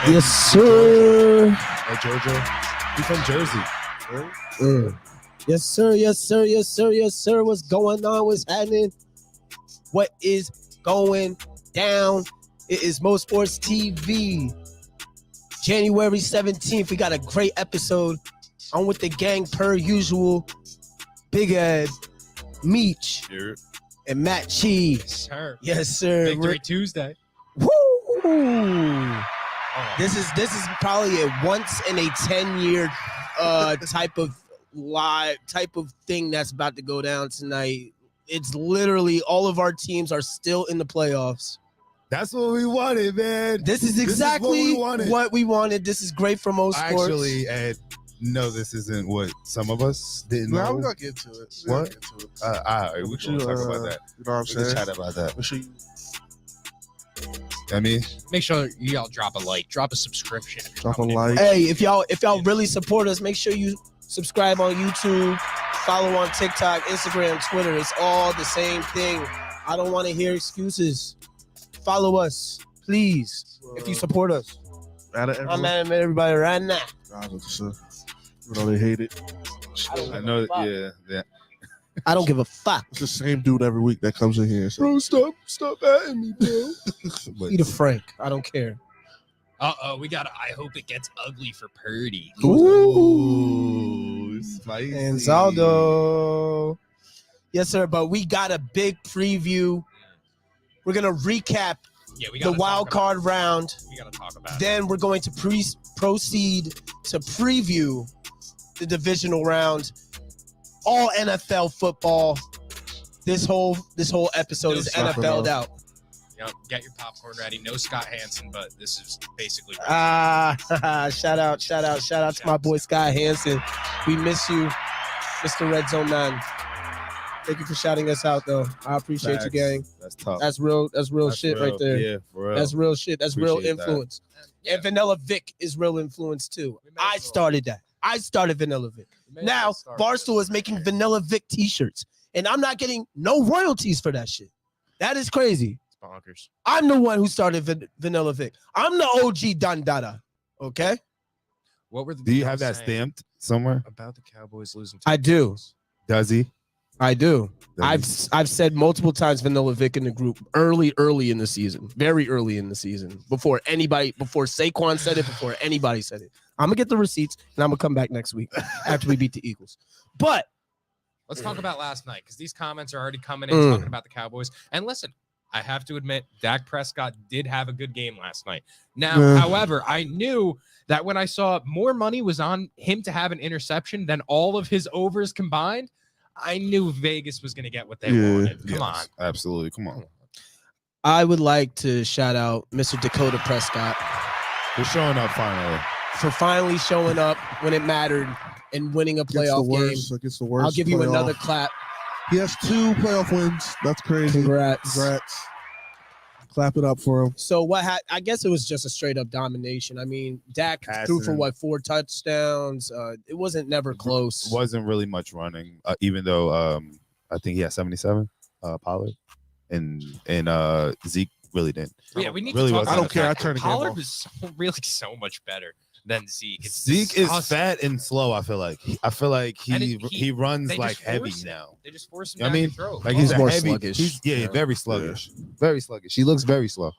Yes, sir. Georgia. He's from Jersey. Right? Yes, sir. Yes, sir. Yes, sir. Yes, sir. What's going on? What's happening? What is going down? It is MoSportsTV. January 17th. We got a great episode. I'm with the gang per usual. Big Ed, Meech, and Matt Cheese. Yes, sir. Yes, sir. Victory Tuesday. Woo! This is probably a once in a 10-year type of thing that's about to go down tonight. It's literally all of our teams are still in the playoffs. That's what we wanted, man. This is exactly what we wanted. This is great for most sports. Actually, Ed, no, this isn't what some of us didn't know. No, we're going to get to it. What? All right, we can talk about that. You know what I'm saying? We can chat about that. Make sure you Make sure y'all drop a like, drop a subscription. drop a like. Hey, if y'all really support us, make sure you subscribe on YouTube, follow on TikTok, Instagram, Twitter. It's all the same thing. I don't want to hear excuses. Follow us, please. If you support us. I'm at everybody right now. You know they hate it. I know, yeah. I don't give a fuck. It's the same dude every week that comes in here. So. Bro, stop atting me, bro. Eat a Frank. I don't care. We got I hope it gets ugly for Purdy. Ooh, spicy. And Zaldo. Yes, sir. But we got a big preview. We're going to recap the wild card round. We got to talk about Then we're going to proceed to preview the divisional round. All NFL football. This whole episode is NFL'd out. Get your popcorn ready. No Scott Hansen, but this is basically shout out to my boy Scott Hansen. We miss you, Mr. Red Zone 9. Thank you for shouting us out, though. I appreciate you, gang. That's tough. That's real shit right there. Yeah, for real. That's real shit. That's real Appreciate influence. And Vanilla Vic is real influence too. I started that. I started Vanilla Vic. Now Barstool is making Vanilla Vic t-shirts, and I'm not getting no royalties for that shit. That is crazy. It's bonkers. I'm the one who started Vanilla Vic. I'm the OG Dundada. Okay. What were the? Do you have that stamped somewhere? About the Cowboys losing? I do. Does he? I do. I've said multiple times Vanilla Vic in the group early in the season, very early in the season, before Saquon said it, before anybody said it. I'm gonna get the receipts and I'm gonna come back next week after we beat the Eagles. But let's talk about last night, because these comments are already coming in talking about the Cowboys. And listen, I have to admit, Dak Prescott did have a good game last night. Now, however, I knew that when I saw more money was on him to have an interception than all of his overs combined, I knew Vegas was going to get what they wanted. Come on. Absolutely. Come on. I would like to shout out Mr. Dakota Prescott for showing up finally. For finally showing up when it mattered and winning a playoff game. Against the worst. I'll give you another clap. He has 2 playoff wins. That's crazy. Congrats. Clap it up for him. So I guess it was just a straight up domination. I mean, Dak threw for 4 touchdowns. It wasn't never close. It wasn't really much running, even though I think he had 77. Pollard and Zeke really didn't. Yeah, we need really to talk about I don't care. I turn the game Pollard off. was so much better than Zeke. Zeke is fat and slow. I feel like he runs like heavy now. They just force him down the throat. Like he's more heavy. sluggish. Very sluggish. Very sluggish. He looks very slow.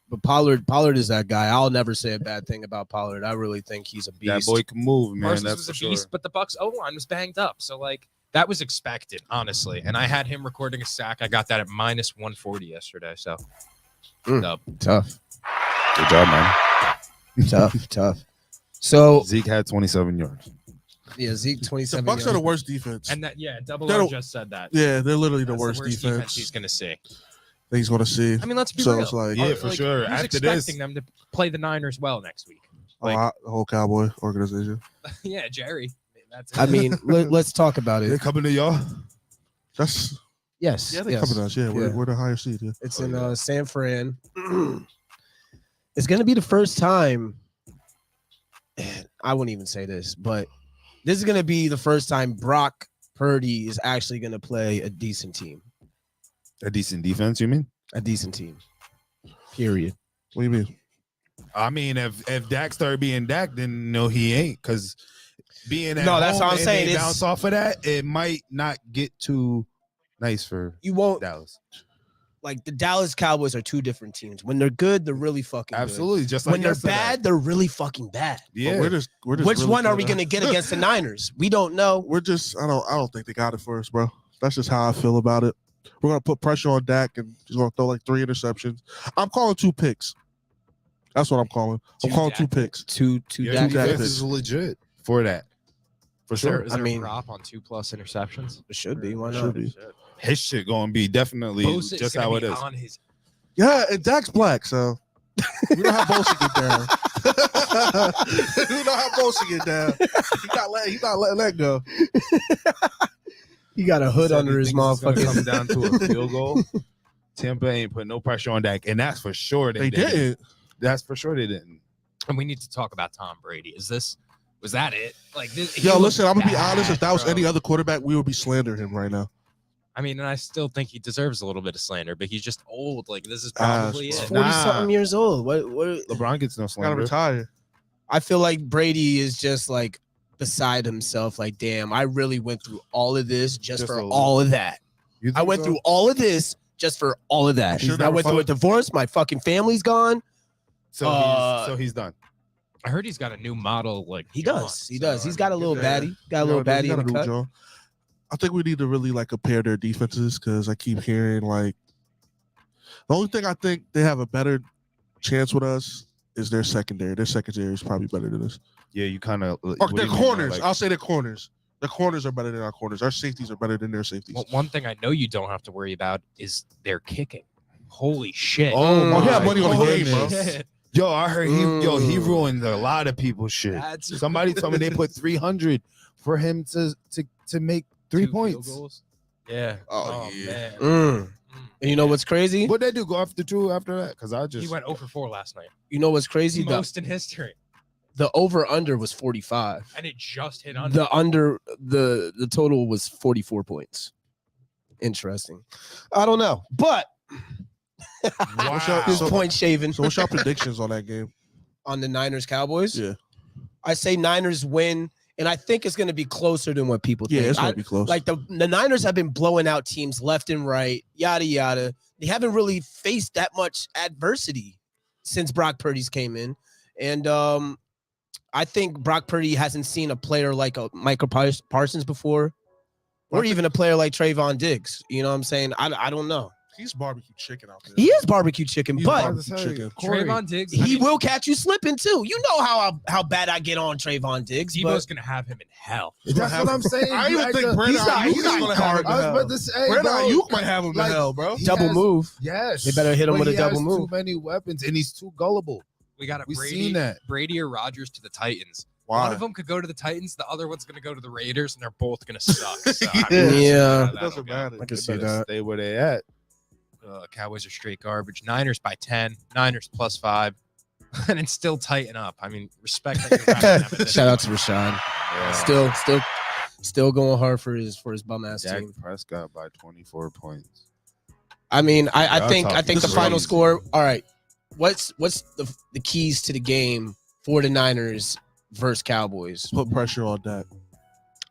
But Pollard is that guy. I'll never say a bad thing about Pollard. I really think he's a beast. That boy can move, man. Parsons That's was for a sure. beast, but the Bucs O-line was banged up. So that was expected, honestly. And I had him recording a sack. I got that at minus 140 yesterday. So tough. Good job, man. Tough. So Zeke had 27 yards. Yeah, Zeke 27. The Bucs are the worst defense. And Double R just said that. Yeah, they're literally the worst defense he's going to see. That he's going to see. I mean, let's be real. It's like, for sure. Who's After expecting them to play the Niners well next week? The whole Cowboy organization. Yeah, Jerry. That's I mean, let's talk about They're it. coming to y'all. That's Yes. yeah, they're coming to us. Yeah, we're the higher seed. Yeah. It's in San Fran. It's going to be the first time. I wouldn't even say this, but this is going to be the first time Brock Purdy is actually going to play a decent team. A decent defense, you mean? A decent team. Period. What do you mean? I mean, if Dak started being Dak, then no, he ain't. Because being at No, that's home what I'm and saying. they It's- bounce off of that, it might not get too nice for You won't Dallas. like the Dallas Cowboys are two different teams. When they're good, they're really fucking Absolutely, just good. like When they're yesterday. bad, they're really fucking bad. Yeah, But we're just Which really one are good we at- gonna get against the Niners? We don't know. We're just I don't think they got it for us, bro. That's just how I feel about it. We're gonna put pressure on Dak and he's gonna throw like 3 interceptions. I'm calling 2 picks. That's what I'm calling. I'm calling 2 picks. Two Your Dak Dak defense picks. is legit for that. For Is there, sure. is I there mean- a prop on 2+ interceptions? It should be. Why Should not? be. His shit gonna be definitely Bosa is just gonna how be it is. on his. Yeah, and Dak's black, so we know how Bosa get down. We know how Bosa get down. He not letting that go. He got a hood Said under he his thinks it's gonna motherfucking. come down to a field goal. Tampa ain't put no pressure on Dak, and that's for sure They didn't. That's for sure they didn't. And we need to talk about Tom Brady. Was that it? Like this? he Yo, looked listen, I'm gonna be bad, honest. If that was bro. any other quarterback, we would be slandering him right now. I mean, and I still think he deserves a little bit of slander, but he's just old. Like this is probably He's it. 40 something years old. What? LeBron gets no Gotta slander. retire. I feel like Brady is just like beside himself. Like, damn, I really went through all of this just for a- all of that. You I think went so? through all of this just for all of that. Should've I never went through a fought. divorce. My fucking family's gone. So he's done. I heard he's got a new model. Like He John, does. He so, does. He's got a little yeah. baddie. Got a little baddie in the cut. Joe. I think we need to really like compare their defenses because I keep hearing like the only thing I think they have a better chance with us is their secondary. Their secondary is probably better than us. Yeah, you kind of. Or their corners. I'll say their corners. The corners are better than our corners. Our safeties are better than their safeties. Well, one thing I know you don't have to worry about is their kicking. Holy shit! Oh, Oh, yeah, my money on the game, bro. goodness. Yo, I heard he ruined a lot of people's shit. That's Somebody told me they put 300 for him to make 3 2 field points. goals. Yeah. Oh, yeah. Man. Mm. And you know what's crazy? What they do? Go after 2 after that? Because I just He went 0 for 4 last night. You know what's crazy? Most in history, The over under was 45. and it just hit under. The total was 44 points. Interesting. I don't know, but Wow. his point shaving So what's your predictions on that game? on the Niners Cowboys. Yeah. I say Niners win, and I think it's going to be closer than what people Yeah, think. it's gonna be close. Like the Niners have been blowing out teams left and right, yada yada. They haven't really faced that much adversity since Brock Purdy's came in, and I think Brock Purdy hasn't seen a player like a Michael Parsons before, or even a player like Trayvon Diggs. You know what I'm saying? I don't know. He's barbecue chicken out there. He is barbecue chicken, He's but barbecue chicken. Trayvon Diggs. he will catch you slipping too. You know how bad I get on Trayvon Diggs. Debo's But gonna have him in hell. That's what I'm saying. I You even think act- Brandon he's not gonna have him I was to about hell. to say, Brandon bro, Ayuk might have him to like, hell, bro. he double has- move. Yes, They better hit him but with a he double has move. Too many weapons, and he's too gullible. We got We've Brady, seen that. Brady or Rodgers to the Titans. One Why? of them could go to the Titans. The other one's gonna go to the Raiders, and they're both gonna suck. So, I Yeah. we'll see Yeah. how It that'll doesn't go. matter. I can They see better that. stay where they at. Cowboys are straight garbage. Niners by 10. Niners +5. And it's still tighten up. I mean, respect that you're wrapping them at this Shout out to point. Rashawn. Yeah. Still going hard for his bum ass Dak team. Prescott by 24 points. I mean, I Y'all think talking the final crazy. score. All right, what's the keys to the game for the Niners versus Cowboys? Put pressure on that.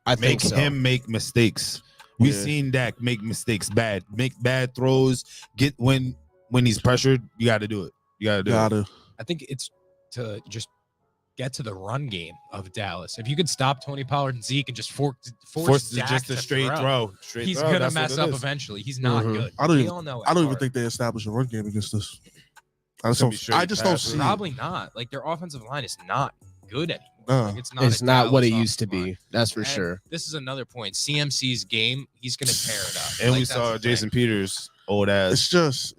I Make think so. him make mistakes. We've Yeah. seen Dak make mistakes, make bad throws. Get when he's pressured, you got to do it. You got to do it. Gotta. I think it's to just get to the run game of Dallas. If you could stop Tony Pollard and Zeke and just force Dak just a to straight throw. Straight he's throw. gonna That's what mess it up is. eventually. He's not Mhm. good. I don't We even- all know it I don't even hard. think they established a run game against us. I just Could be don't. straight I just don't passes. see. it. Probably not. Like their offensive line is not good anymore. No. Like, it's not. It's a not what it Dallas used to offensive line. be. That's for And sure. This is another point. CMC's game, he's gonna tear it up. And Like, we that's saw the Jason thing. Peters old ass. It's just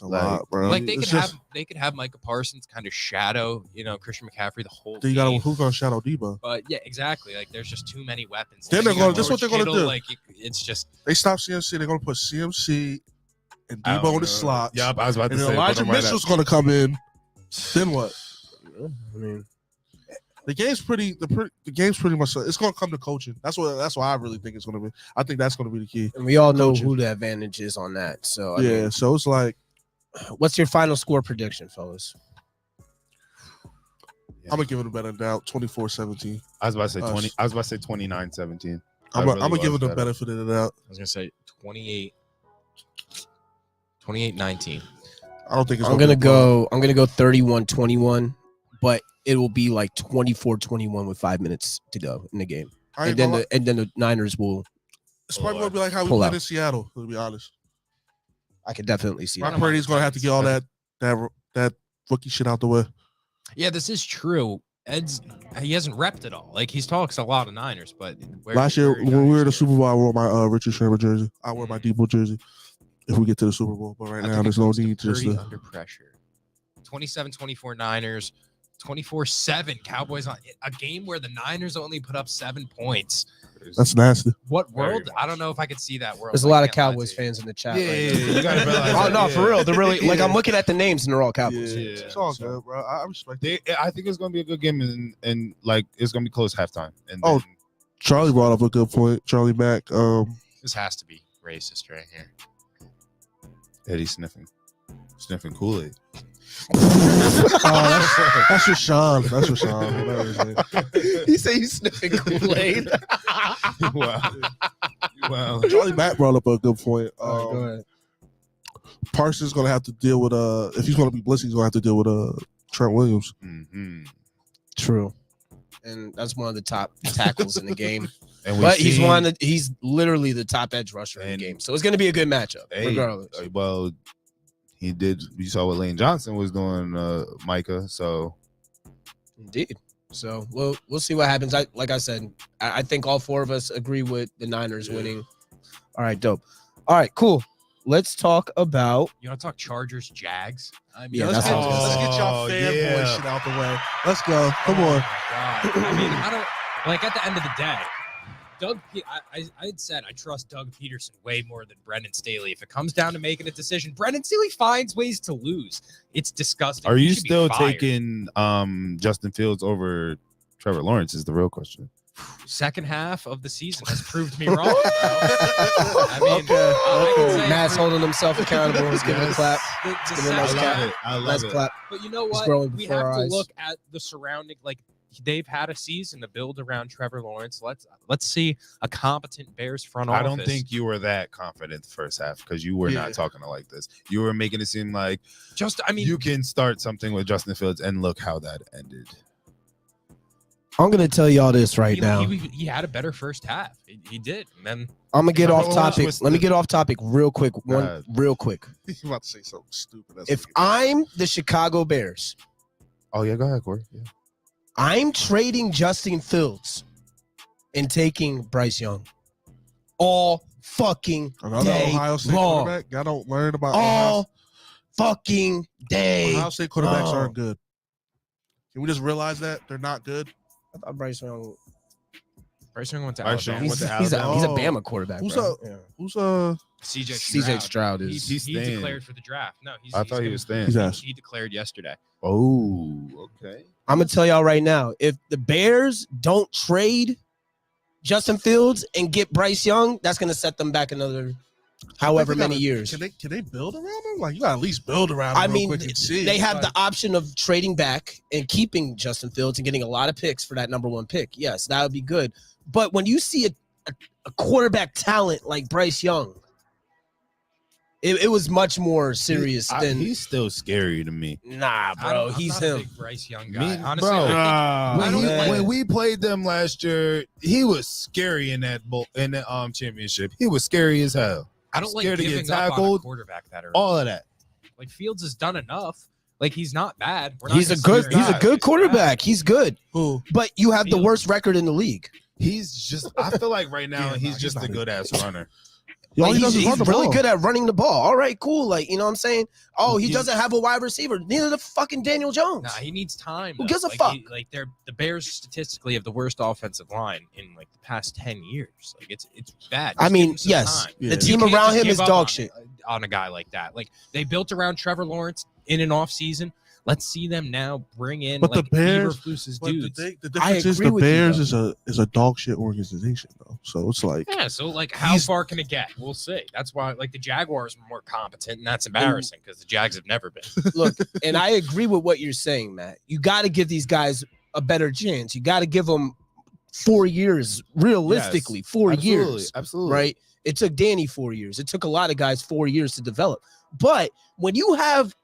a Like- lot, bro. Like they It's could just- have Micah Parsons kind of shadow, Christian McCaffrey the whole Then you got game. who's gonna shadow Debo? But yeah, exactly. Like there's just too many weapons. Then Like, they're you got gonna- this is what George they're gonna Kittle, do. Like it's just They stop CMC. They're gonna put CMC and I Debo don't in the know. slots. Yup, I was about to And say. then put Elijah him right Mitchell's gonna come in. Then what? I mean, The game's pretty. The game's pretty much. It's gonna come to coaching. That's what I really think it's gonna be. I think that's gonna be the key. and we all know Coaching. who the advantage is on that. So I Yeah. mean, So it's like what's your final score prediction, fellas? I'm gonna give it a better doubt. 24-17. I was about to say Us. 20. I was about to say 29-17. I'm gonna give it the benefit of the doubt. I was gonna say 28-19. I don't think it's. I'm gonna go 31-21, but it will be like 24-21 with 5 minutes to go in the game, and then the Niners will. It's probably gonna be like how we played in Seattle. To be honest, I could definitely see Brock that. Purdy's gonna have to get all that rookie shit out the way. Yeah, this is true. He hasn't repped it all. Like, he's talks a lot of Niners, but last year when we were in the Super Bowl, I wore my Richard Sherman jersey. I wear my Debo jersey if we get to the Super Bowl. But right now, there's no need just to under pressure. 27-24 Niners, 24-7 Cowboys on a game where the Niners only put up 7 points. That's nasty. What world? I don't know if I could see that world. There's a lot of Cowboys fans in the chat. Yeah, right now. you gotta realize. Oh no, for real. They're really like I'm looking at the names and they're all Cowboys. Yeah. It's all good, bro. I respect it. I think it's gonna be a good game, and like it's gonna be close halftime. And Oh, then, Charlie brought up a good point. Charlie Mack. This has to be racist right here. Eddie sniffing Kool-Aid. That's Rashawn. That's Rashawn. Whatever his name. He said he's sniffing Kool-Aid. Wow. Charlie Mack brought up a good point. Go ahead. Parsons gonna have to deal with if he's gonna be blitzing, he's gonna have to deal with Trent Williams. Mm-hmm. True, and that's one of the top tackles in the game. And But he's literally the top edge rusher in the game, so it's going to be a good matchup regardless. Well, he did. You saw what Lane Johnson was doing, Micah. So indeed. So we'll see what happens. Like I said, I think all four of us agree with the Niners winning. All right, dope. All right, cool. Let's talk about. You want to talk Chargers, Jags? I mean, Yeah, let's get y'all fanboy shit out the way. Let's go. Come on. God. I mean, I don't like at the end of the day. I had said I trust Doug Peterson way more than Brendan Staley. If it comes down to making a decision, Brendan Staley finds ways to lose. It's disgusting. are He you should be still fired. taking Justin Fields over Trevor Lawrence? Is the real question. Second half of the season has proved me wrong. I mean, I can say Matt's holding himself accountable. Let's give him a clap. the Give him a nice second clap. half- I love Nice it. clap. But you know It's what? growing We before have our to eyes. look at the surrounding. Like, they've had a season to build around Trevor Lawrence. Let's see a competent Bears front office. I don't think you were that confident the first half because you were not talking like this. You were making it seem like you can start something with Justin Fields, and look how that ended. I'm going to tell y'all this right now. He had a better first half. He did. And then I'm going to get Trevor off Lawrence topic. was Let me the- get off topic real quick. ahead. Real quick. He's about to say something stupid. That's If what I'm the Chicago Bears, Oh yeah, go ahead, Corey. Yeah. I'm trading Justin Fields and taking Bryce Young all fucking another day Ohio State long. quarterback. Y'all don't learn about All fucking day. Ohio State quarterbacks long. aren't good. Can we just realize that they're not good? I thought Bryce Young. Bryce Young went to Bryce Young Alabama. went to He's a Alabama. Bama quarterback. Who's bro. Who's CJ Stroud is. He staying. declared for the draft. No, I thought he was staying. He's ass. He declared yesterday. Oh, okay. I'm gonna tell y'all right now. If the Bears don't trade Justin Fields and get Bryce Young, that's gonna set them back another however many years. Can they build around him? Like you gotta at least build around him. I real mean, quick and see. they have Like, the option of trading back and keeping Justin Fields and getting a lot of picks for that number one pick. Yes, that would be good. But when you see a quarterback talent like Bryce Young, it was much more serious than He's still scary to me. nah, I bro. don't- I'm He's not a him. big Bryce Young guy. Me- Honestly, bro. I don't like- When we played them last year, he was scary in that championship. He was scary as hell. I don't like scared to get giving up on a tackled. quarterback that early. All of that. Like, Fields has done enough. Like, he's not bad. He's a good quarterback. He's good. who? But you have the Fields. worst record in the league. Just I feel like right now Yeah, he's no, just he's a not good ass runner. All he does is he's run the really ball. good at running the ball. All right, cool. Like, you know what I'm saying? Oh, he He- doesn't have a wide receiver. Neither does fucking Daniel Jones. Nah, he needs time. Who though. gives a Like, fuck? They're the Bears statistically have the worst offensive line in like the past 10 years. Like it's bad. I Just mean, give him some yes, time. the Yeah. team You can't around just him give is up dog on- shit. on a guy like that. Like they built around Trevor Lawrence in an off season. Let's see them now bring in But the like Bears- Eberflus's But dudes. the I difference is agree the with you, Bears though. is a dog shit organization though. So it's like Yeah, so like how far can it get? We'll see. That's why like the Jaguars are more competent, and that's embarrassing because the Jags have never been. Look, and I agree with what you're saying, Matt. You got to give these guys a better chance. You got to give him 4 years, realistically, Yes, 4 absolutely, years. absolutely. Right? It took Danny 4 years. It took a lot of guys 4 years to develop. But when you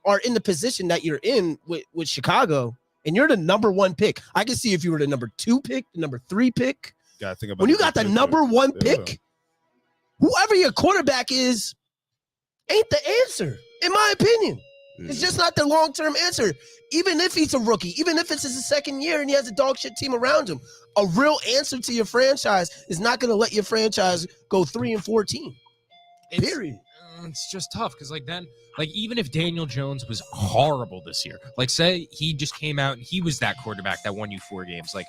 are in the position that you're in with Chicago, and you're the number 1 pick, I can see if you were the number 2 pick, the number 3 pick. Gotta think about When you got the number 1 pick, whoever your quarterback is, ain't the answer, in my opinion. It's just not the long-term answer. Even if he's a rookie, even if it's his second year and he has a dog shit team around him, a real answer to your franchise is not going to let your franchise go 3-14. Period. It's just tough because even if Daniel Jones was horrible this year, like say he just came out and he was that quarterback that won you 4 games, like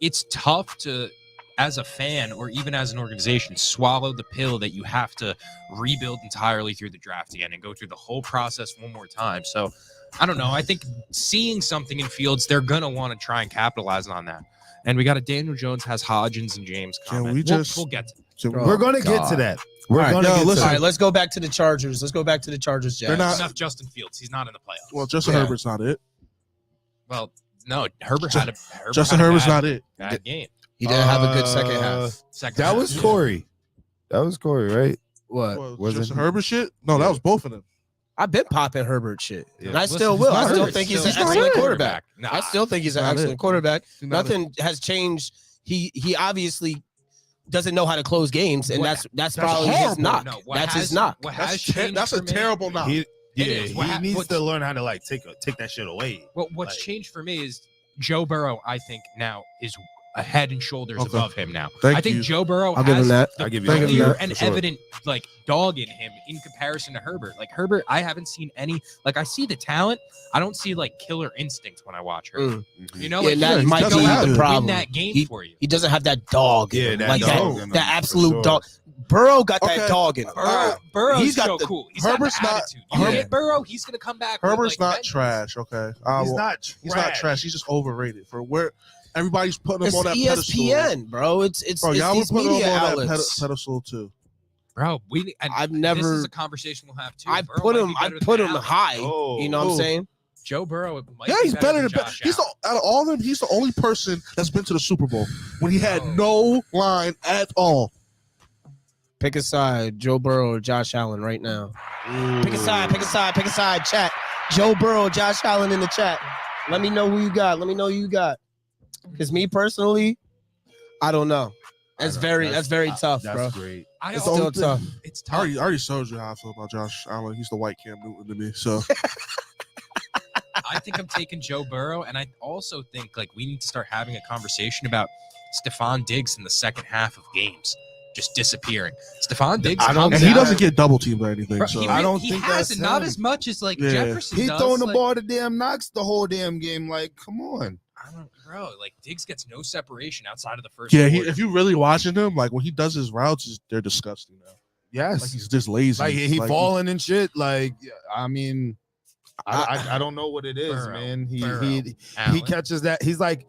it's tough to, as a fan or even as an organization, swallow the pill that you have to rebuild entirely through the draft again and go through the whole process one more time. So I don't know. I think seeing something in Fields, they're going to want to try and capitalize on that. And we got a Daniel Jones has Hodgins and James comment. We'll get to it. We're going to get to that. We're going to get to that. All right, let's go back to the Chargers. Jack. They're not enough Justin Fields. He's not in the playoffs. Well, Justin Herbert's not it. Well, no, Herbert's not it. Bad game. He didn't have a good second half. That was Corey. That was Corey, right? What? Was Justin it? Herbert shit? No, that was both of them. I've been popping Herbert shit. Yeah. And I still will. I still think he's an excellent quarterback. Nah, I still think he's an excellent quarterback. Nothing has changed. He obviously doesn't know how to close games, and that's probably his knock. No, that's his knock. That's a terrible knock. He needs to learn how to take that shit away. Well, what's changed for me is Joe Burrow, I think, now is a head and shoulders above him now. I think Joe Burrow I'll give him that. I'll give you clear and evident dog in him in comparison to Herbert. Like Herbert, I haven't seen any. Like I see the talent, I don't see killer instinct when I watch Herbert. You know, that might be the problem. Win that game for you. He doesn't have that dog. Yeah, that absolute dog. Burrow got that dog in him. Burrow's he's got so the cool. Herbert's not. Get Burrow, he's gonna come back. Herbert's not trash. Okay, he's not trash. He's just overrated for where everybody's putting him It's on that ESPN, pedestal. bro. It's y'all these were putting media him on outlets. that pedestal too. Bro, I've never. This is a conversation we'll have too. I put him high. You know what I'm saying? Joe Burrow. He's better than Josh. Out of all of them, he's the only person that's been to the Super Bowl when he had no line at all. Pick a side, Joe Burrow or Josh Allen right now. Pick a side, chat. Joe Burrow, Josh Allen in the chat. Let me know who you got. Because me personally, I don't know. That's very tough, bro. That's great. It's still tough. It's tough. I already showed you how I feel about Josh Allen. He's the white Cam Newton to me. So I think I'm taking Joe Burrow, and I also think we need to start having a conversation about Stephon Diggs in the second half of games. Just disappearing. Stephon Diggs he doesn't get double teamed or anything. Bro, so he has not as much as Jefferson He's does. throwing the ball to damn Knox the whole damn game. Come on. Diggs gets no separation outside of the first. Yeah, if you really watching him, when he does his routes, they're disgusting now. Yes, he's just lazy. He falling and shit. I mean, I don't know what it is, Burrow, man. He catches that. He's like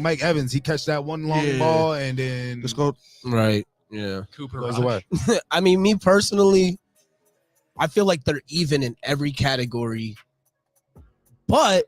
Mike Evans. He catch that one long ball and then just go right. Yeah, Cooper goes away. I mean, me personally, I feel like they're even in every category, but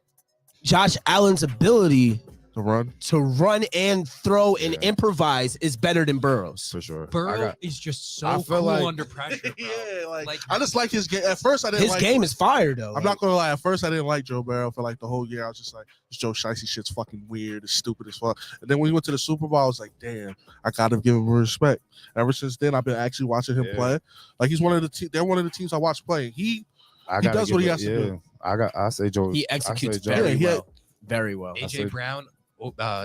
Josh Allen's ability to run and throw and improvise is better than Burrow's. For sure. Burrow is just so cool under pressure, bro. I just like his game. At first, I didn't his game is fire, though. I'm not going to lie. At first, I didn't like Joe Burrow for the whole year. I was just like, this Joe Shiesty shit's fucking weird. It's stupid as fuck. And then when he went to the Super Bowl, I was like, damn, I got to give him respect. Ever since then, I've been actually watching him play. He's one of the they're one of the teams I watch play. He does what he has to do. I say Joe. He executes very well. AJ Brown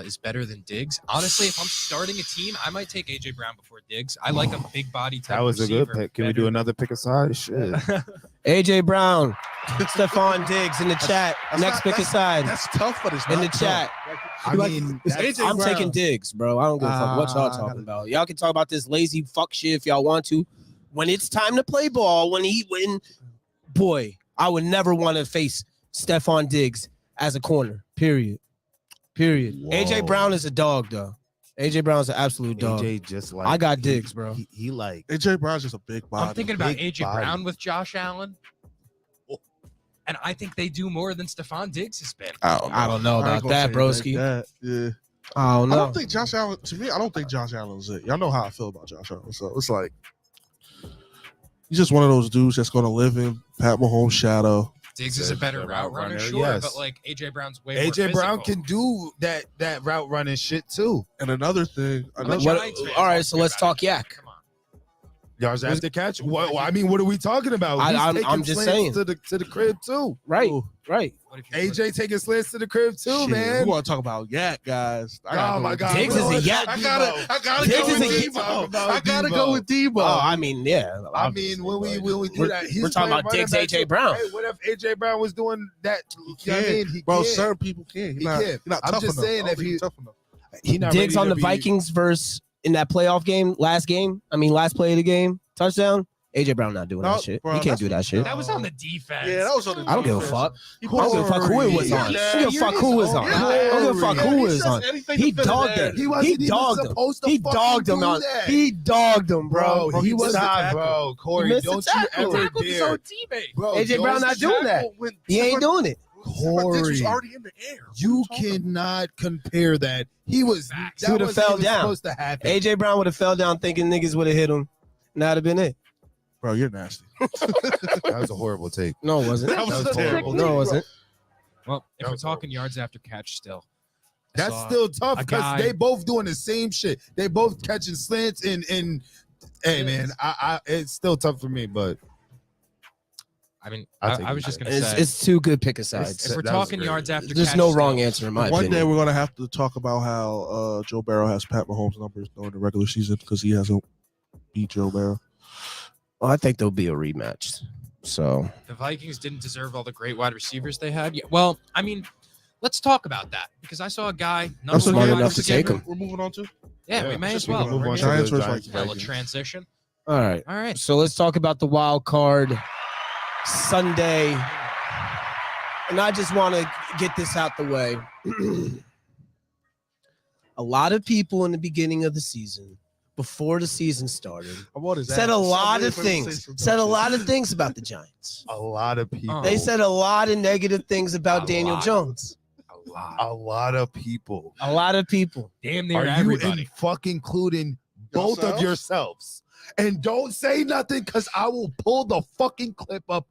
is better than Diggs. Honestly, if I'm starting a team, I might take AJ Brown before Diggs. I like a big body type. That was a good pick. Can we do another pick aside? Shit. AJ Brown, Stephon Diggs in the chat. Next pick aside. That's tough, but it's not in the chat. I mean, I'm taking Diggs, bro. I don't give a fuck what y'all talking about. Y'all can talk about this lazy fuck shit if y'all want to. When it's time to play ball, boy, I would never want to face Stephon Diggs as a corner. Period. Whoa. AJ Brown is a dog, though. AJ Brown's an absolute dog. AJ I got Diggs, bro. He AJ Brown's just a big body. I'm thinking about AJ Brown with Josh Allen. and I think they do more than Stephon Diggs has been. I don't know about that, broski. Yeah. I don't know. I don't think Josh Allen. To me, I don't think Josh Allen's it. Y'all know how I feel about Josh Allen. So it's like he's just one of those dudes that's going to live in Pat Mahomes' shadow. Diggs is a better route runner, sure, yes. but like AJ Brown's way more AJ Brown physical. can do that route running shit too. And another thing, I'm a Giants fan, all right, so so let's talk yak. Come on. Yards after catch. What? I mean, what are we talking about? I'm just saying to the crib too. Right, right. What if you AJ taking slants to the crib too, shit, man. we want to talk about yak, guys. Oh my God, Diggs is a yak. I gotta Diggs go is with a Debo. I gotta go with Debo. Oh, I mean, yeah. I mean, when we do that, we're talking about Diggs, AJ Brown. Hey, what if AJ Brown was doing that? He I mean, he bro, can. certain people can't. He can. I'm just saying if he tough enough. he not Diggs ready on to the be- Vikings versus in that playoff game, last play of the game, touchdown. AJ Brown not doing No, that shit. bro, he can't do that shit. That was on the defense. Yeah, that was on the I don't give a defense. fuck. He I don't give a fuck who it was on. I don't give a fuck who was on. I don't give a fuck who was on. He dogged him. He wasn't even supposed to He fucking dogged him do on. that. He dogged him, bro. Bro, he was missed the not, tackle. bro. Corey, missed the don't you tackle. ever Tackled his dare. own teammate. Bro, AJ Brown not doing that. He ain't doing it. Corey, was already in the air. You cannot compare that. He was Facts. that He would've wasn't fell even down. supposed to happen. AJ Brown would have fell down thinking niggas would have hit him. And that'd have been it. Bro, you're nasty. That was a horrible take. No, it wasn't. That was terrible. No, it wasn't. Well, if That we're was talking yards after catch still. I That's saw still tough a because guy- they both doing the same shit. They both catching slants and hey man, I it's still tough for me, but I mean, I'll take I was it. just going to say, It's two good pick asides. if we're that was talking great. yards after There's catch no still, wrong answer in my One day opinion. we're gonna have to talk about how Joe Burrow has Pat Mahomes' numbers during the regular season because he hasn't beat Joe Burrow. Well, I think there'll be a rematch. So the Vikings didn't deserve all the great wide receivers they had. Yeah, well, I mean, let's talk about that because I saw a guy. I'm smart one enough wide to take receiver. him. We're moving on to. Yeah, we may just as well. move on to Giants the versus Giants, A little Vikings. transition. all right. All right. So let's talk about the wild card Sunday. And I just want to get this out the way. A lot of people in the beginning of the season, before the season started, said a lot of things. Said a lot of things about the Giants. A lot of people. They said a lot of negative things about A Daniel lot. Jones. A lot. a lot of people. A lot of people. Damn Are near you everybody. fucking including both of yourselves? And don't say nothing because I will pull the fucking clip up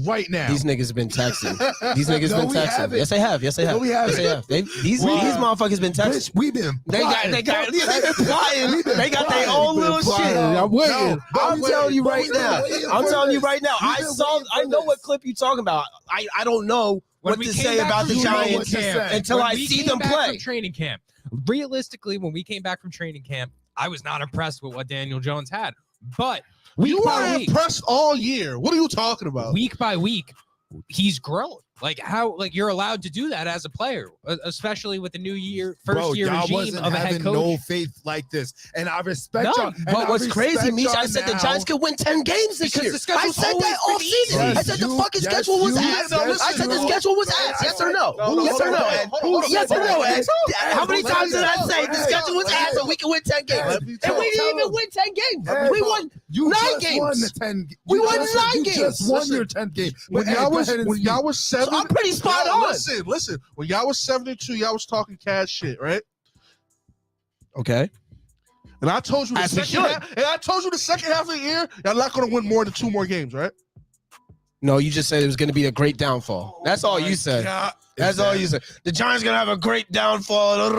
right now. These niggas have been texting. These niggas No, been we texting. haven't. Yes, they have. Yes, they No, have. we Yes, haven't. they have. These motherfuckers been texting. Bitch, we've been They got plotting. they've been plotting. They got their plotting. own We've been little shit. plotting. I'm waiting. No, I'm telling you but right we've been now. waiting I'm for telling you this. right now. We've I been saw. waiting for I know this. what clip you talking about. I don't know When what we to came say back about from the training Giants camp, until when I we see came them back play. from training camp. Realistically, when we came back from training camp, I was not impressed with what Daniel Jones had. But You week were by week, impressed all year. What are you talking about? week by week, he's grown. Like how? Like you're allowed to do that as a player, especially with the new year, first year y'all regime wasn't of a head having coach. no faith like this, and I respect No, y'all. and But I what's crazy, respect Meech, I y'all said the now. Giants could win 10 games this Because year. the schedule's I said that always all been season. easy. I said the Yes, fucking you- schedule was yes, you- ass. yes, I said the you- schedule was ass. Yes or no? Yes or no, Ed? Yes or no, Ed? How many times did I say the schedule was ass and we can win 10 games? Let me And tell- we didn't even tell- win 10 games. Ed, We won You 9 just games. won the 10. We you won just- 9 you games. just won Listen, your 10th game. When But, Ed, y'all go was ahead and when speak. y'all was So 7, I'm pretty spot Yo, on. Listen. When y'all was 7-2, y'all was talking cash shit, right? Okay. And I told you the As we second half, and I told you the second half of the year, y'all not gonna win more than 2 more games, right? No, you just said it was going to be a great downfall. That's all you said. God. That's all you said. The Giants going to have a great downfall. They're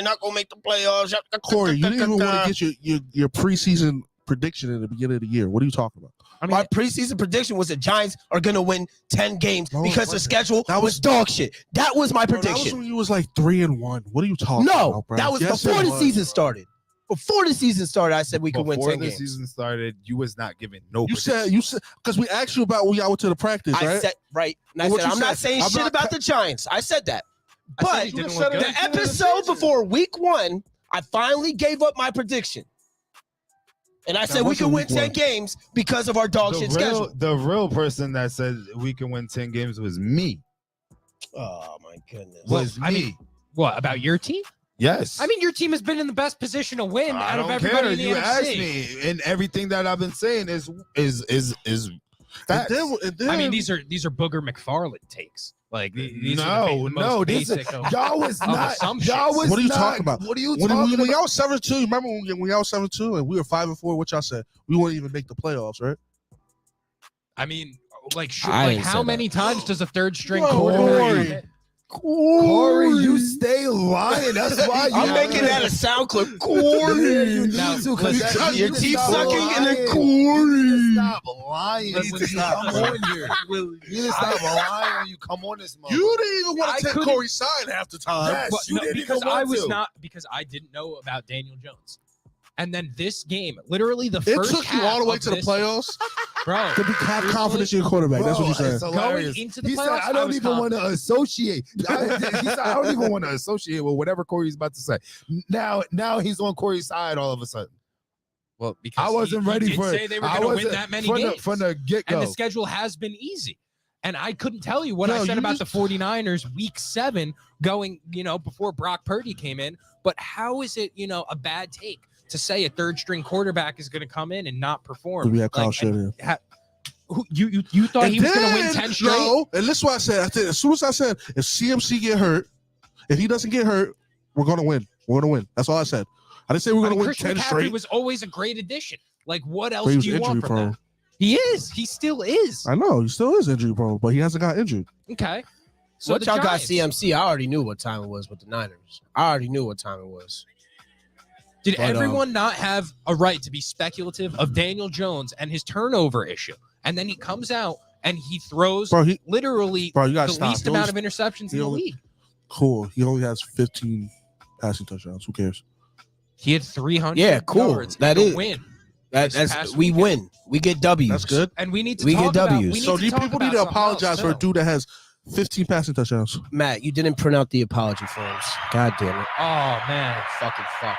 not going to make the playoffs. Corey, you didn't even want to get your preseason prediction in the beginning of the year. What are you talking about? My preseason prediction was the Giants are going to win 10 games No, because the wasn't. schedule That was was- dog shit. That was my Bro, that was prediction. when you was like 3-1. What are you talking No, about, bro? that was Yes, before it the was, season bro. started. Before the season started, I said we could win Before 10 the games. season started, you was not giving no. You said because we asked you about when y'all went to the practice, right? I said, right. And I What said, you I'm not said? saying I'm shit not about the Giants. I said that. I said But he didn't you look said good. it. the episode before week 1, I finally gave up my prediction. And I said we wasn't can win week 10 1. games because of our dog shit schedule. The real person that said we can win 10 games was me. Oh, my goodness. Was I me. mean, what about your team? Yes. I mean, your team has been in the best position to win I out of don't everybody care. in the You NFC. asked me, and everything that I've been saying is Facts. And then, I mean, these are Booger McFarland takes. Like these are the most this basic of, y'all was of not. assumptions. Y'all was what are you not, talking about? What are you when talking we about? out 7-2, remember when we out 7-2 and we were 5-4? What y'all said? We wouldn't even make the playoffs, right? I mean, like, I didn't how say many times does a third string Whoa, quarterback? Corey, you stay lying. That's why I'm making that a sound clip. Corey. You Now, need to, because you're teeth sucking and then Corey. Stop lying. Listen, You need to come on here. You need to stop lying when you come on this moment. You didn't even want I to take couldn't- Corey's side half the time. Yes, But you no, didn't because even I want was to. not because I didn't know about Daniel Jones. And then this game, literally the It first took you half all the way of to the this- playoffs bro. to have confidence in your quarterback. That's what you Bro, said. it's hilarious. Going into the He said, playoffs, I I don't was even want to associate. He said, I don't even want to associate with whatever Corey's about to say. Now he's on Corey's side all of a sudden. Well, because I wasn't he ready did for say it. they were I going to win wasn't- that many from games. from the get-go. And the schedule has been easy. And I couldn't tell you what No, I said you about just- the 49ers week 7 going, before Brock Purdy came in. But how is it, a bad take to say a third string quarterback is going to come in and not perform? We had Kyle Like, Shanahan. You thought he was going to win 10 straight? No, and this is what I said. I think as soon as I said, if CMC get hurt, if he doesn't get hurt, we're going to win. We're going to win. That's all I said. I didn't say we're going to win Christian 10 McCaffrey straight. was always a great addition. Like, what else But he do was you injury want from prone. that? He is. He still is. I know he still is injury prone, but he hasn't got injured. Okay. So What the y'all got Giants. CMC? I already knew what time it was with the Niners. I already knew what time it was. Did But, everyone not have a right to be speculative of Daniel Jones and his turnover issue? And then he comes out and he throws Bro, you literally gotta the stop. least He amount only- of interceptions he in the only- league. cool. He only has 15 passing touchdowns. Who cares? He had 300 Yeah, cool. yards That to is- win. That's past we weekend. win. We get W's. That's good. And we need to We talk get about Ws. we need So to these talk people about need to something apologize else, for a too. dude that has 15 passing touchdowns. Matt, you didn't print out the apology forms. God damn it. Oh man. Fucking fuck.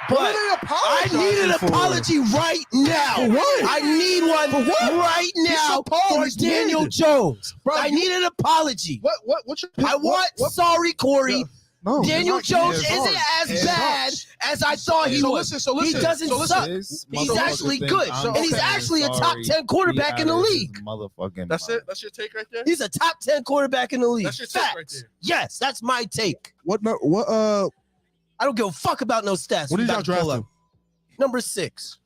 What But are they I need an apologizing for? apology right now. For what? I need one right now for He's Daniel mid. Jones. Bro, I need an apology. What's your I want sorry, Corey. Yeah. No, Daniel it's not- Jones it's isn't not. as It's bad not. as I thought he So was. listen, He doesn't so suck. This He's motherfucker actually think good. I'm And he's saying actually a top sorry. 10 quarterback He in the out of his league. Motherfucking That's mind. it. That's your take right there. He's a top 10 quarterback in the league. That's your take right Facts. there. Yes, that's my take. What I don't give a fuck about no stats. what We did y'all about to pull draft up. him? Number 6.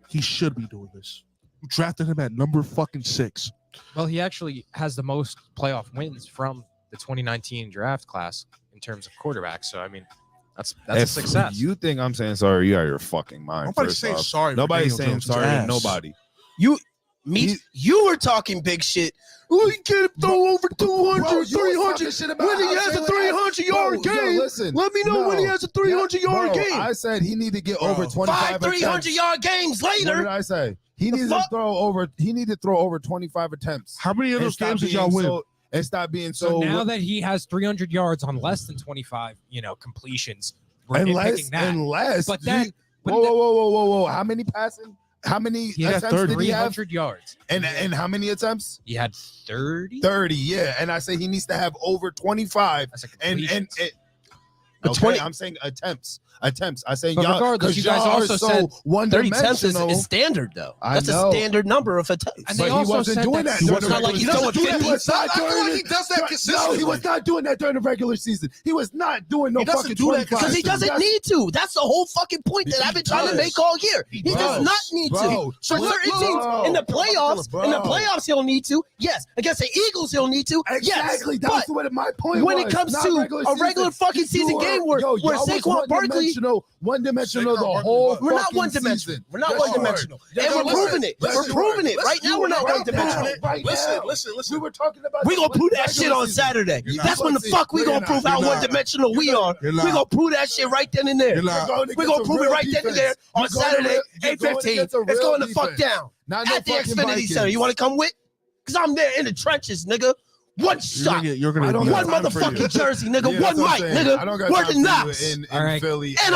He should be doing this. You drafted him at number fucking 6. Well, he actually has the most playoff wins from the 2019 draft class in terms of quarterbacks. So I mean, that's a If success. you think I'm saying sorry, you out of your fucking mind. Nobody's first saying off. sorry. for Nobody's Daniel saying Jones. sorry He's to ass. nobody. You were talking big shit. Oh, he can't throw over 200, Bro, you was 300. talking shit about When he how has a Jalen 300-yard Bro, yo, game, listen. let me know when he No. has a 300-yard Bro, game. I said he need to get Bro. over 25 5 300-yard games What did later. I say? He The needs fuck? to throw over. He need to throw over 25 attempts. How many of And those stop games did being y'all win? and stop being So so. now that he has 300 yards on less than 25, completions, we're nitpicking that. unless. But then, Whoa! How many passing? How many he had attempts did he have? 300 yards. And how many attempts? He had 30. 30. Yeah, and I say he needs to have over 25. That's a And completions. But okay, 20 I'm saying attempts. I say But y'all. regardless, 'cause you guys y'all are also so said 30 attempts one-dimensional. is standard, though. I That's know. a standard number of attempts. And But they he also wasn't said doing that that. He during wasn't the like regular he season. doesn't do He was not I feel doing like he it. does that No, consistently. he was not doing that during the regular season. He was not doing no He doesn't fucking do that 25. Because he doesn't need to. That's the whole fucking point that I've been trying to make all year. He does not need to. Bro, For certain teams in the playoffs, he'll need to. Yes. Against the Eagles, he'll need to. Exactly. Yes. That's what my point When was. it comes Not to regular a regular season. fucking season You game were- where y'all was Saquon Barkley, one-dimensional the Saquon whole Barkley, we're not fucking one-dimensional. season. We're not Yes, you one-dimensional. are. And Yes, we're you are. proving it. Yes, We're you proving are. it. Right now, we're not Right one-dimensional. now, right now. Listen. We were talking about. We the gonna prove that regular shit on season. Saturday. You're That's not. when the fuck we You're gonna not. prove how You're not. one-dimensional we are. You're We not. gonna prove that shit right then and there. You're not. We gonna prove it right then and there on Saturday, 8:15. It's going the fuck down Not no at the fucking Xfinity Vikings. Center. You want to come with? Cause I'm there in the trenches, nigga. One shot, You're gonna I don't be got one time for you. motherfucking jersey, nigga. Yeah, One that's what mic, I'm saying. I don't nigga. got Word time to for Knox. you in All right. Philly. And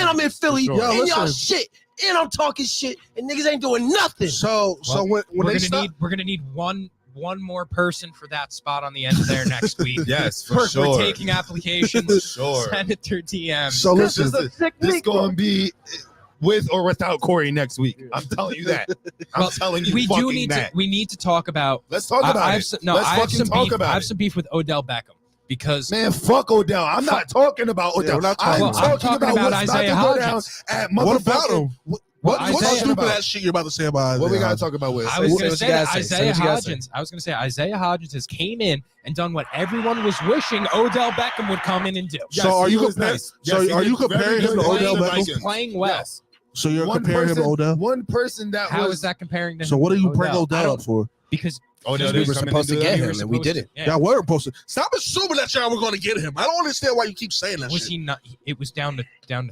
I'm in Philly, For sure. and y'all listen. shit, and I'm talking shit, and niggas ain't doing nothing. So when we're they stop, gonna need one more person for that spot on the end there next week. Yes, for We're sure. taking applications. Sure. Send it through DM. so listen, This is going to be. with or without Corey next week. I'm telling you that. I'm telling you we fucking do need that. to. We need to talk about. Let's talk about it. Let's fucking talk about it. I have some beef with Odell Beckham because man, fuck Odell. I'm not talking about Odell. Yeah, I'm talking about what's Isaiah about to go down Hodgins. at What about motherfucking. him? What's What stupid about? ass shit you're about to say about Isaiah? What we gotta talk about with? I was going to what say you that gotta say. Isaiah Say what you gotta say. Hodgins. I was going to say Isaiah Hodgins has came in and done what everyone was wishing Odell Beckham would come in and do. Yes, So are he you was comparing? nice. So Yes, he are did you very comparing him good to against Odell the Beckham? He's Vikings. playing well. Yes. So you're comparing him to Odell? One person that How was is that comparing to him? So what do you bring I Odell don't- up for? Because Odell we didn't were come in supposed and to do get that. him, and we didn't. Yeah. Y'all were supposed to. Stop assuming that y'all were going to get him. I don't understand why you keep saying that Was shit. he not? It was down to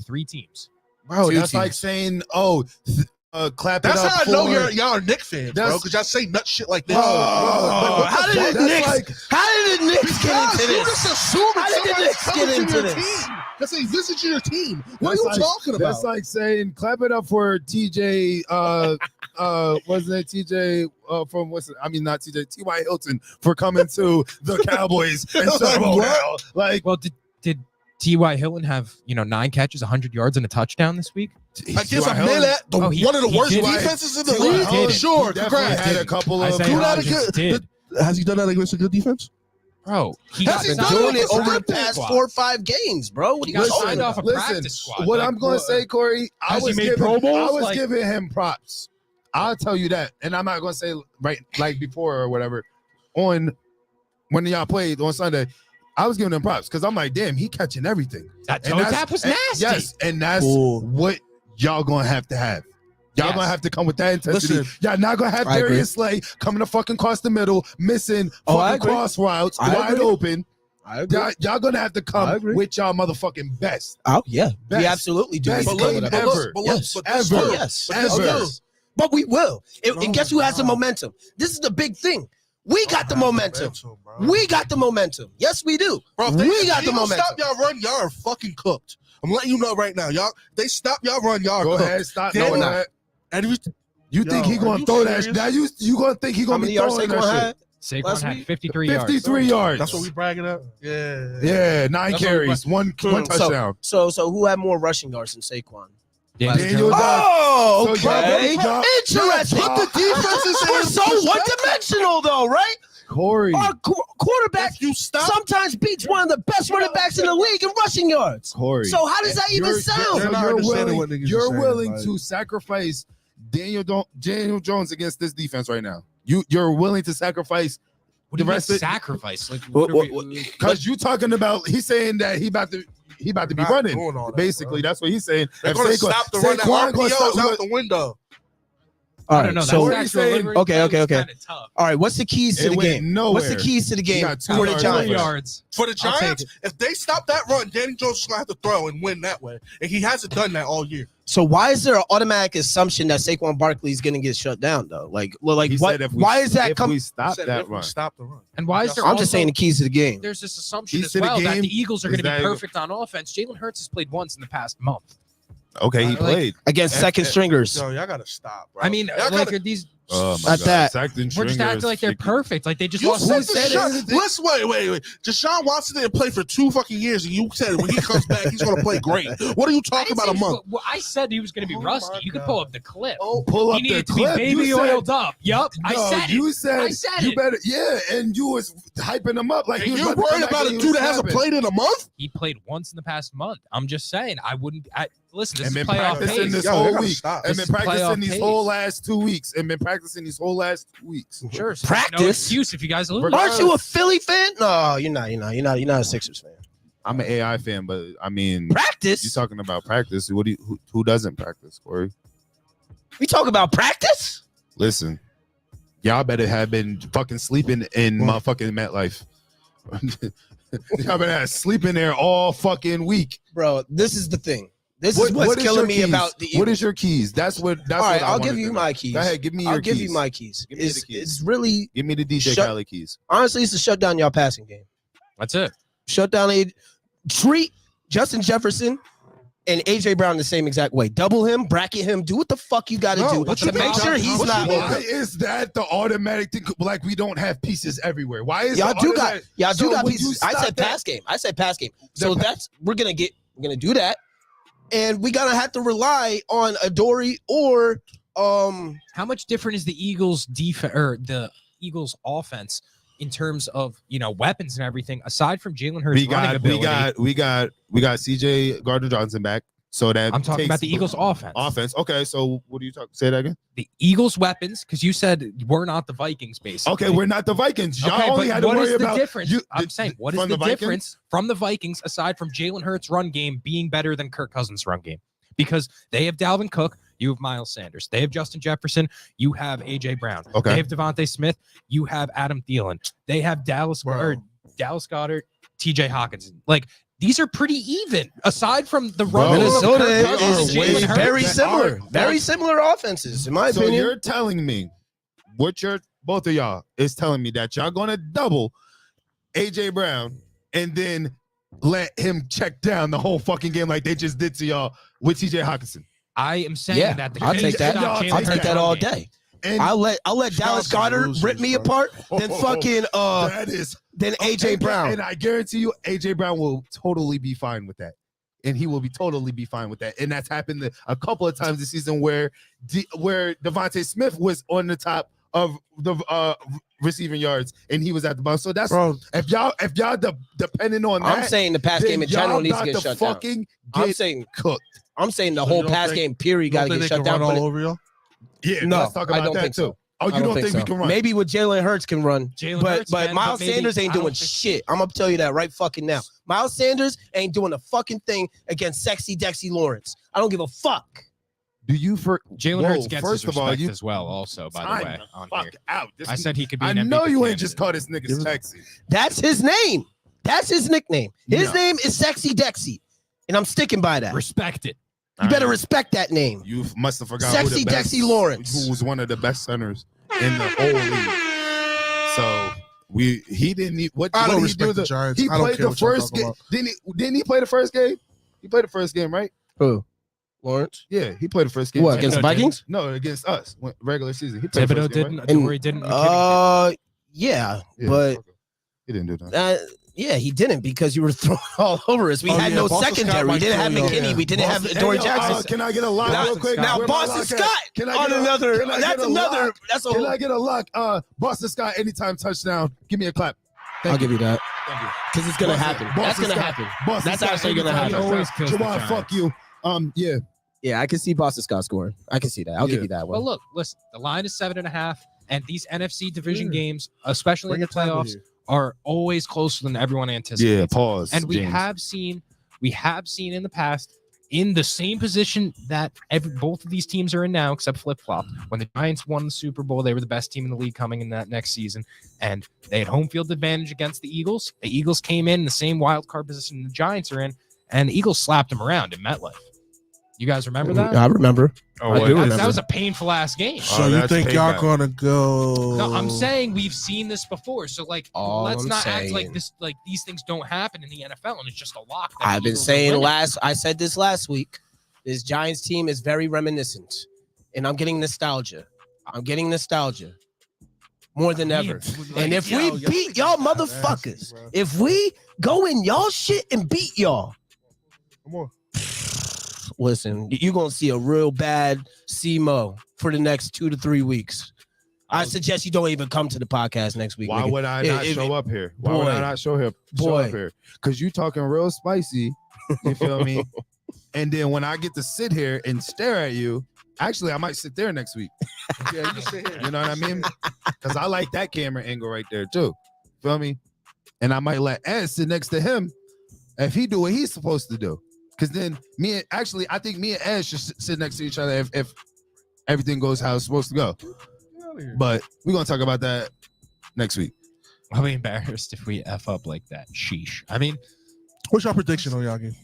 3 teams. Bro, Two that's teams. like saying, clap That's it up how I know for- y'all are Nick fans, bro. That's- Because y'all say nut shit like this. Bro, how did the that's Knicks? like- How did the Knicks get into You this? just assuming How did the somebody's Knicks coming get to into your this? team. Because they visit your team. What are That's you like- talking about? That's like saying, clap it up for TJ. Wasn't it TJ from not TJ, T.Y. Hilton for coming to the Cowboys instead of Odell. Like, Well, did T.Y. Hilton have 9 catches, 100 yards, and a touchdown this week? Against a T.Y. man Hilton- at Oh, he- one of the he worst did. defenses in the T.Y. league. Hilton Sure, definitely congrats. had a couple of. Isaiah Do that Hodgins again. did. Has he done that against a good defense? Bro, he Has got he Been done signed doing it off a over the practice past squad. 4 or 5 games, bro. What are He you got talking signed about? off a practice squad. What Like, I'm going to say, Corey, I Has he was made Pro Bowls? giving him props. I'll tell you that, and I'm not going to say right like before or whatever. On when y'all played on Sunday, I was giving him props because I'm like, damn, he catching everything. That And toe that's- tap was and- nasty. Yes, and that's Cool. what y'all gonna have to have. Y'all Yes. gonna have to come with that intensity. Listen, Y'all not gonna have I agree. Darius Slay coming to fucking cross the middle, missing Oh, I fucking agree. cross routes, I wide agree. open. I agree. Y'all gonna have to I come agree. with y'all motherfucking best. Oh yeah, Best- we absolutely do. best need to game come with ever. that. Yes. but Ever. still, Yes. but Ever. still, But we will. And Oh guess who my has the God. momentum? This is the big thing. We got the Bro. momentum. We got the momentum. Yes, we do. Bro, if they, We got the Eagles momentum. stop y'all run, y'all are fucking cooked. I'm letting you know right now, y'all. They stop y'all run, y'all are Go cooked. ahead, stop Damn doing it. that. And if You Yo, think he are gonna you throw that? serious? Now you gonna think he How gonna many be yards throwing Saquon that had? shit? Saquon had week? 53 yards. 53 yards. that's what we bragging up. Yeah. Yeah, 9 That's what carries, one touchdown. So who had more rushing yards than Saquon? Daniel Jones. Oh, So okay. y'all- Interesting. But the defenses We're so one-dimensional, though, right? Corey. Our quarterback If you stop, sometimes beats one of the best running backs in the league in rushing yards. Corey. So how does that even You're- sound? They're not understanding what niggas are you're saying, willing like- to sacrifice Daniel Jones against this defense right now. You're willing to sacrifice What do the you mean rest of sacrifice? Like, What- what are what- we- because you talking about he's saying that he about to be not running. doing all that, Basically, bro. that's what he's saying. They're If going to Saquon- stop the run. That Saquon gonna RPO's stop- out the window. All I right, don't know. so That's he's saying- okay. Kinda tough. all right, what's the keys to It the went game? nowhere. What's the keys to the game got 2 for the yards. 3 Giants? yards. For the I'll take Giants, it. if they stop that run, Danny Jones is going to have to throw and win that way. And he hasn't done that all year. So why is there an automatic assumption that Saquon Barkley is going to get shut down though? Like He what? said if we- Why is that if coming? we stop Said that if we run? stop the run. And why is there I'm just saying the keys to the game. There's this assumption Keys as to the well that game the Eagles are is going to be that- perfect on offense. Jalen Hurts has played once in the past month. Okay, he Like- played. Against second stringers. Yo, y'all got to stop, bro. I mean, Y'all like gotta- are these Oh my At God. that. Sacked and we're just Stringers, acting like they're 50. perfect. Like they just You lost said one Deshaun, let's wait. Deshaun Watson didn't play for 2 fucking years, and you said when he comes back, he's going to play great. What are you talking about a month? Well, I said he was going to be Oh rusty. my You could God. pull up the clip. Pull up He the needed to be clip. baby You said- oiled up. Yup, I No, said it. you said I said you it. better, yeah, and you was hyping him up like And he was you're about to come worried back about and a he dude was that hasn't snapping. played in a month? He played once in the past month. I'm just saying. I wouldn't. Listen, this And is been playoff practicing pace. this Yo, they whole gotta week. stop. And This been is practicing playoff these pace. whole last 2 weeks. And been practicing these whole last 2 weeks. Sure, so Practice? No excuse if you guys lose. Regardless. Aren't you a Philly fan? No, you're not. You're not a Sixers fan. I'm an AI fan, but I mean, Practice? you talking about practice? What do you, who doesn't practice, Corey? We talk about practice? Listen, y'all better have been fucking sleeping in motherfucking MetLife. Y'all been sleeping there all fucking week. Bro, this is the thing. This is what's what is killing your me keys? about the Eagles. What is your keys? That's what. That's All right, what I I'll wanted give to you know. my keys. Go ahead, give me your I'll keys. give you my keys. Give me the keys. It's really, Give me the DJ Shut- Khaled keys. honestly, it's to shut down your passing game. That's it. Shut down, treat Justin Jefferson and AJ Brown the same exact way. Double him, bracket him, do what the fuck you got to No, do what's to your make problem? sure he's What's not your open. Why is that the automatic thing? Like we don't have pieces everywhere. Why is Y'all the do got automatic- y'all do So got when you pieces. I stop said that- pass game. I said pass game. So The- we're gonna do that. and we gotta have to rely on Adoree or How much different is the Eagles' defense or the Eagles' offense in terms of weapons and everything aside from Jalen Hurts' running ability? We got CJ Gardner-Johnson back. So that I'm talking about the Eagles' offense. Okay, so what do you talk? Say that again. The Eagles' weapons, because you said we're not the Vikings, basically. Okay, we're not the Vikings. Y'all only had to what worry is the about difference? I'm saying, what is the difference from the Vikings aside from Jalen Hurts' run game being better than Kirk Cousins' run game? Because they have Dalvin Cook, you have Miles Sanders. They have Justin Jefferson, you have A.J. Brown. Okay. They have Devontae Smith, you have Adam Thielen. They have Dallas Goedert, T.J. Hawkinson. Like, these are pretty even, aside from the run. Minnesota is very similar. Very similar offenses, in my opinion. So you're telling me, both of y'all is telling me that y'all going to double A.J. Brown and then let him check down the whole fucking game like they just did to y'all with T.J. Hawkinson. I am saying that. I'll take that. I'll take that all day. And I'll let Dallas Goedert rip me apart. Then fucking then AJ Brown. And I guarantee you, AJ Brown will totally be fine with that. And he will be totally be fine with that. And that's happened a couple of times this season where Devontae Smith was on the top of the receiving yards and he was at the bottom. So that's if y'all depending on that. I'm saying the pass game in general needs to get shut down. I'm saying cooked. I'm saying the whole pass game period got to get shut down. All over y'all? Yeah, no, let's talk about I don't that think too. so. Oh, you don't think we can run? Maybe with Jalen Hurts can run, Hurts, but Miles Sanders ain't doing shit. I'm gonna tell you that right fucking now. Miles Sanders ain't doing a fucking thing against sexy Dexy Lawrence. I don't give a fuck. Do you for Jalen Hurts gets first his respect as well? Also, by the way, on here, I said he could be. I know you ain't just called this nigga sexy. That's his name. That's his nickname. His name is Sexy Dexy, and I'm sticking by that. Respect it. You better respect that name. You must have forgot Sexy Dexy Lawrence, who was one of the best centers in the whole league. So he didn't need what I don't did he do? respect the Giants. He I don't played care the what y'all first talking game. about. Didn't he play the first game? He played the first game, right? Who? Lawrence? Yeah, he played the first game. What, against the Vikings? No, against us. Regular season. He played the first game, right? Adoree didn't. Yeah, but he didn't do that. Yeah, he didn't because you were throwing all over us. We had no secondary. We didn't have McKinney. We didn't have Adoree Jackson. Can I get a lock real quick? Now Boston Scott on another. That's another. That's a. Can I get a lock? Boston Scott, anytime touchdown. Give me a clap. I'll give you that. Because it's gonna happen. That's gonna happen. That's actually gonna happen. Jawad, fuck you. Yeah. Yeah, I can see Boston Scott scoring. I can see that. I'll give you that one. Well, look, listen. The line is 7.5, and these NFC division games, especially in the playoffs, are always closer than everyone anticipates. Yeah, pause. And we have seen in the past in the same position that both of these teams are in now, except flip-flop. When the Giants won the Super Bowl, they were the best team in the league coming in that next season, and they had home field advantage against the Eagles. The Eagles came in the same wild card position the Giants are in, and the Eagles slapped them around in MetLife. You guys remember that? I remember. I do remember. That was a painful ass game. So you think y'all gonna go? No, I'm saying we've seen this before. So let's not act like this. Like these things don't happen in the NFL, and it's just a lock. I've been saying I said this last week. This Giants team is very reminiscent, and I'm getting nostalgia. More than ever. And if we beat y'all motherfuckers, if we go in y'all shit and beat y'all, come on. Listen, you're going to see a real bad CMO for the next 2 to 3 weeks. I suggest you don't even come to the podcast next week. Why would I not show up here? Why would I not show up here? Because you talking real spicy. You feel me? And then when I get to sit here and stare at you, actually, I might sit there next week. Yeah, you can sit here. You know what I mean? Because I like that camera angle right there, too. Feel me? And I might let Ed sit next to him if he do what he's supposed to do. Because then I think me and Ed should sit next to each other if everything goes how it's supposed to go. But we're going to talk about that next week. I'll be embarrassed if we F up like that. Sheesh. I mean, what's your prediction on y'all game?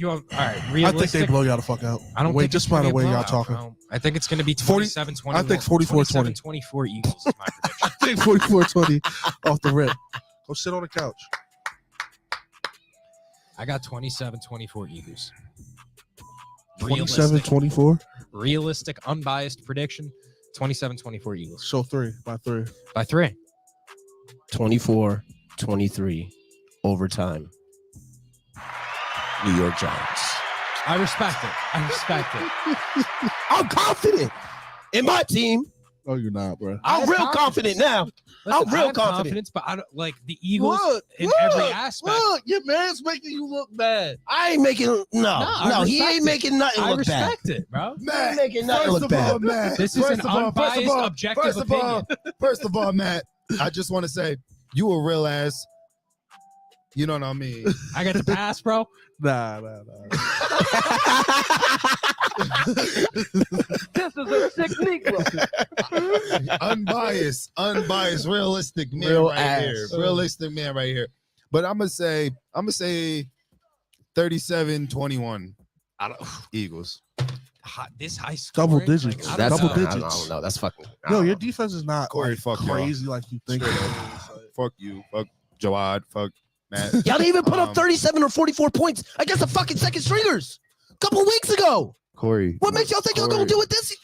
All right, I think they blow y'all the fuck out. I don't think just by the way y'all talking. Bro. I think it's going to be 27-20. I think 44-20. 24 Eagles is my prediction. I think 44-20 off the rip. Go sit on the couch. I got 27-24 Eagles. 27-24? Realistic, unbiased prediction, 27-24 Eagles. So by three. By 3. 24-23 overtime. New York Giants. I respect it. I'm confident in my team. No, you're not, bro. I'm real confident now. Listen, I'm real I have confident. confidence, but I don't like the Eagles in Look, every aspect. Look, your man's making you look bad. I ain't making I he respect ain't it. making nothing I look bad. respect it, bro. Matt, making nothing look bad. Matt, This is an unbiased, objective opinion. First of all, Matt, I just want to say you a real ass. You know what I mean? I get the pass, bro. Nah. This is a sick Negro. unbiased, realistic man Real right ass. here. Realistic man right here. But I'm gonna say 37-21. Eagles. This high score. Double digits. I That's don't double know. I digits. don't know. That's fucking. I No, don't your know. defense is not Corey, like fuck y'all. crazy like you think. Straight it up. is. Fuck you. Fuck Jawad. Fuck Matt. Y'all didn't even put up Um, 37 or 44 points against the fucking second stringers a couple weeks ago. Corey. What makes y'all think y'all gonna do it this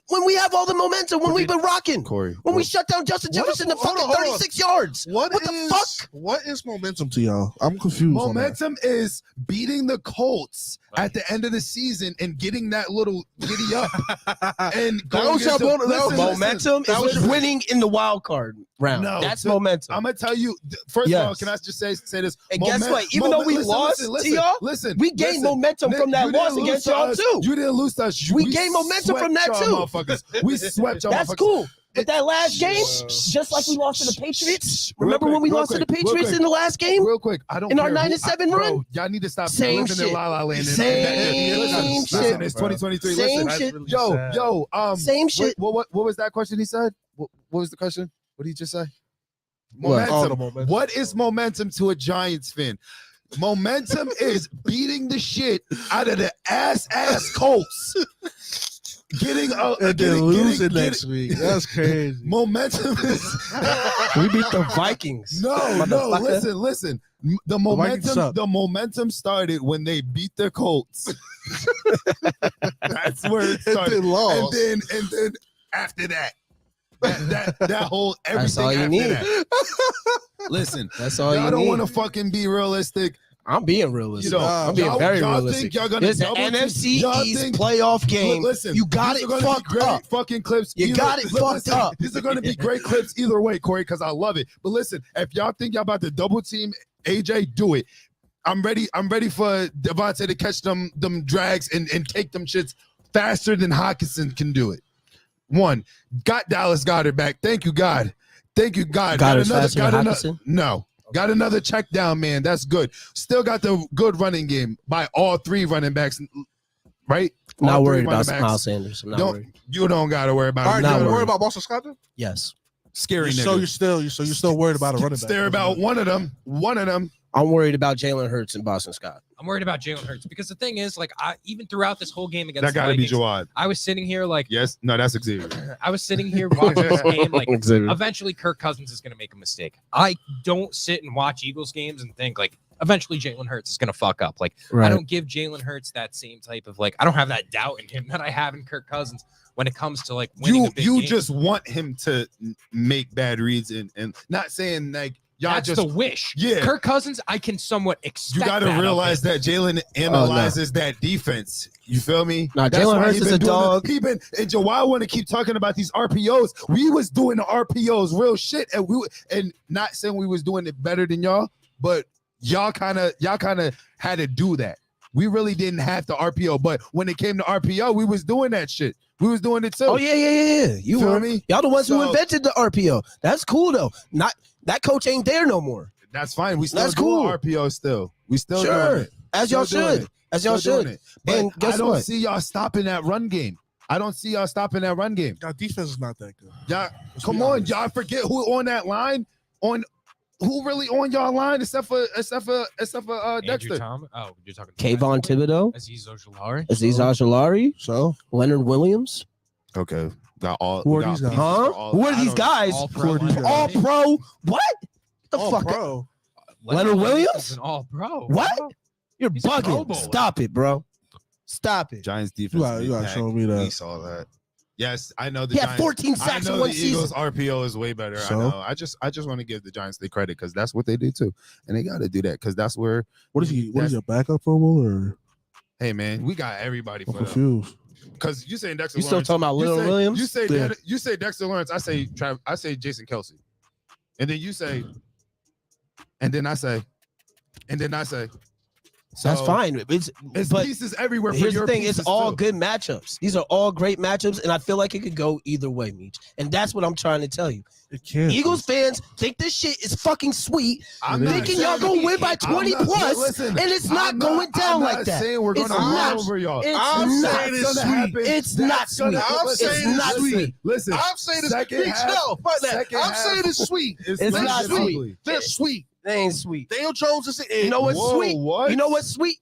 when we have all the momentum, when we've been rocking? Corey. When we shut down Justin What Jefferson to hold on, fucking hold on. 36 yards. What the is fuck? What is momentum to y'all? I'm confused. on that. Momentum is beating the Colts at the end of the season and getting that little giddy up and That going was your into- moment. That was listen, Momentum that is was- winning in the wild card round. No, That's so- momentum. I'm gonna tell you. First of all, Yes. can I just say this? And guess what? Even though we lost to y'all, listen, we gained momentum from that you didn't loss lose against to y'all us. too. You didn't lose to us. We gained momentum from that, swept too. y'all motherfuckers. We swept y'all. That's motherfuckers. cool. But that last game, Wow. just like we lost to the Patriots. Real Remember quick, when we real lost to the quick, real Patriots quick. in the last game? Real quick, I don't In our care 9-7 bro, run? y'all need to stop Same living shit. in La La Land. Same Listen, shit. it's 2023. Same Listen, shit. yo, Same shit. What was that question he said? What was the question? What did he just say? What? Oh, the Momentum. momentum. What is momentum to a Giants fan? Momentum is beating the shit out of the ass Colts. Getting And then losing next week. That's crazy. Momentum is We beat the Vikings. no. Motherfucker. Listen. The Vikings suck. momentum started when they beat the Colts. That's where it And started. then lost. And then after that whole everything That's all you after need. that. Listen, That's all y'all you don't need. want to fucking be realistic. I'm being realistic. You know, I'm being very y'all realistic. think y'all gonna It's an double team- NFC y'all East think- playoff game. Listen, you got these it are gonna be fucked great up. fucking clips. You got it fucked listen, up. These are going to be great clips either way, Corey, because I love it. But listen, if y'all think y'all about to double team AJ, do it. I'm ready for Devontae to catch them drags and take them shits faster than Hawkinson can do it. One, got Dallas Goedert back. Thank you, God. Thank you, God. Goddard's faster than Hawkinson? No. Got another check down, man. That's good. Still got the good running game by all three running backs, right? All Not three worried about running backs. Miles Sanders. I'm not worried. You don't got to worry about All right, him. not you worried. worried about Boston Scott then? Yes. Scary So nigga. you're still worried about a running back. Stare about one of them. I'm worried about Jalen Hurts and Boston Scott. I'm worried about Jalen Hurts because the thing is, like, even throughout this whole game against That got to the be Vikings, Jawad. I was sitting here like, Yes. No, that's Xavier. I was sitting here watching this game like, eventually Kirk Cousins is going to make a mistake. I don't sit and watch Eagles games and think like eventually Jalen Hurts is going to fuck up. Like I don't give Jalen Hurts that same type of like, I don't have that doubt in him that I have in Kirk Cousins when it comes to like winning a big You game. just want him to make bad reads and not saying like y'all That's just the wish. Yeah. Kirk Cousins, I can somewhat expect. you got to that of realize him. that Jalen analyzes that defense. You feel me? Nah, That's Jalen why Hurts he is been a doing dog. He been and Jawad want to keep talking about these RPOs. We was doing the RPOs real shit, and not saying we was doing it better than y'all, but y'all kind of had to do that. We really didn't have the RPO, but when it came to RPO, we was doing that shit. We was doing it too. Oh yeah. You Feel were me? Y'all the ones who So- invented the RPO. That's cool though. Not that coach ain't there no more. That's fine. We still That's doing cool. RPO still. We still Sure. doing it. As y'all Still doing should. it. As y'all Still doing should. it. But And guess I don't what? see y'all stopping that run game. I don't see y'all stopping that run game. Our defense is not that good. Y'all, Let's come be on, honest. y'all forget who on that line? On who really on y'all line except for Andrew Dexter? Tom. Oh, you're talking Kayvon Thibodeau, Aziz Ojulari. Aziz Ojulari, So Leonard Williams. Okay, got all. Who are we got these guys? pieces Huh? for all- Who are I these don't- guys? All Who are pro. these guys? All pro. What? The all fuck? pro. Leonard Williams? is an all pro. What? You're He's a Pro bugging. Bowler. Stop it, bro. Stop it. Giants defense. You gotta impact. show me that. We saw that. Yes, I know the He had Giants. 14 I sacks in know one the season. Eagles RPO is way better. So? I know. I just want to give the Giants the credit because that's what they do too, and they got to do that because that's where What is he? What is he, a backup Pro Bowl or? Hey man, we got everybody I'm for them. confused. Because you saying Dexter You still Lawrence. talking about Lil Williams? You say Dexter Lawrence. I say Jason Kelsey, and then you say, and then I say. So That's fine. It's but pieces everywhere. here's for your the thing: it's pieces all too. good matchups. These are all great matchups, and I feel like it could go either way, Meech. And that's what I'm trying to tell you. It can't. Eagles fans think this shit is fucking sweet, I'm not thinking saying- y'all gonna win by I'm 20 not- plus, listen, and it's not I'm going down I'm like not that. Saying we're It's gonna not- run over y'all. It's I'm not saying it's gonna sweet. happen. It's not That's gonna sweet. happen. I'm It's saying not it's sweet. Listen, I'm saying it's second sweet. half- No, fuck that. second I'm half- saying it's sweet. It's gonna not get sweet. ugly. They're sweet. They ain't sweet. Daniel Jones is the end. You know what's Whoa, sweet? what? You know what's sweet?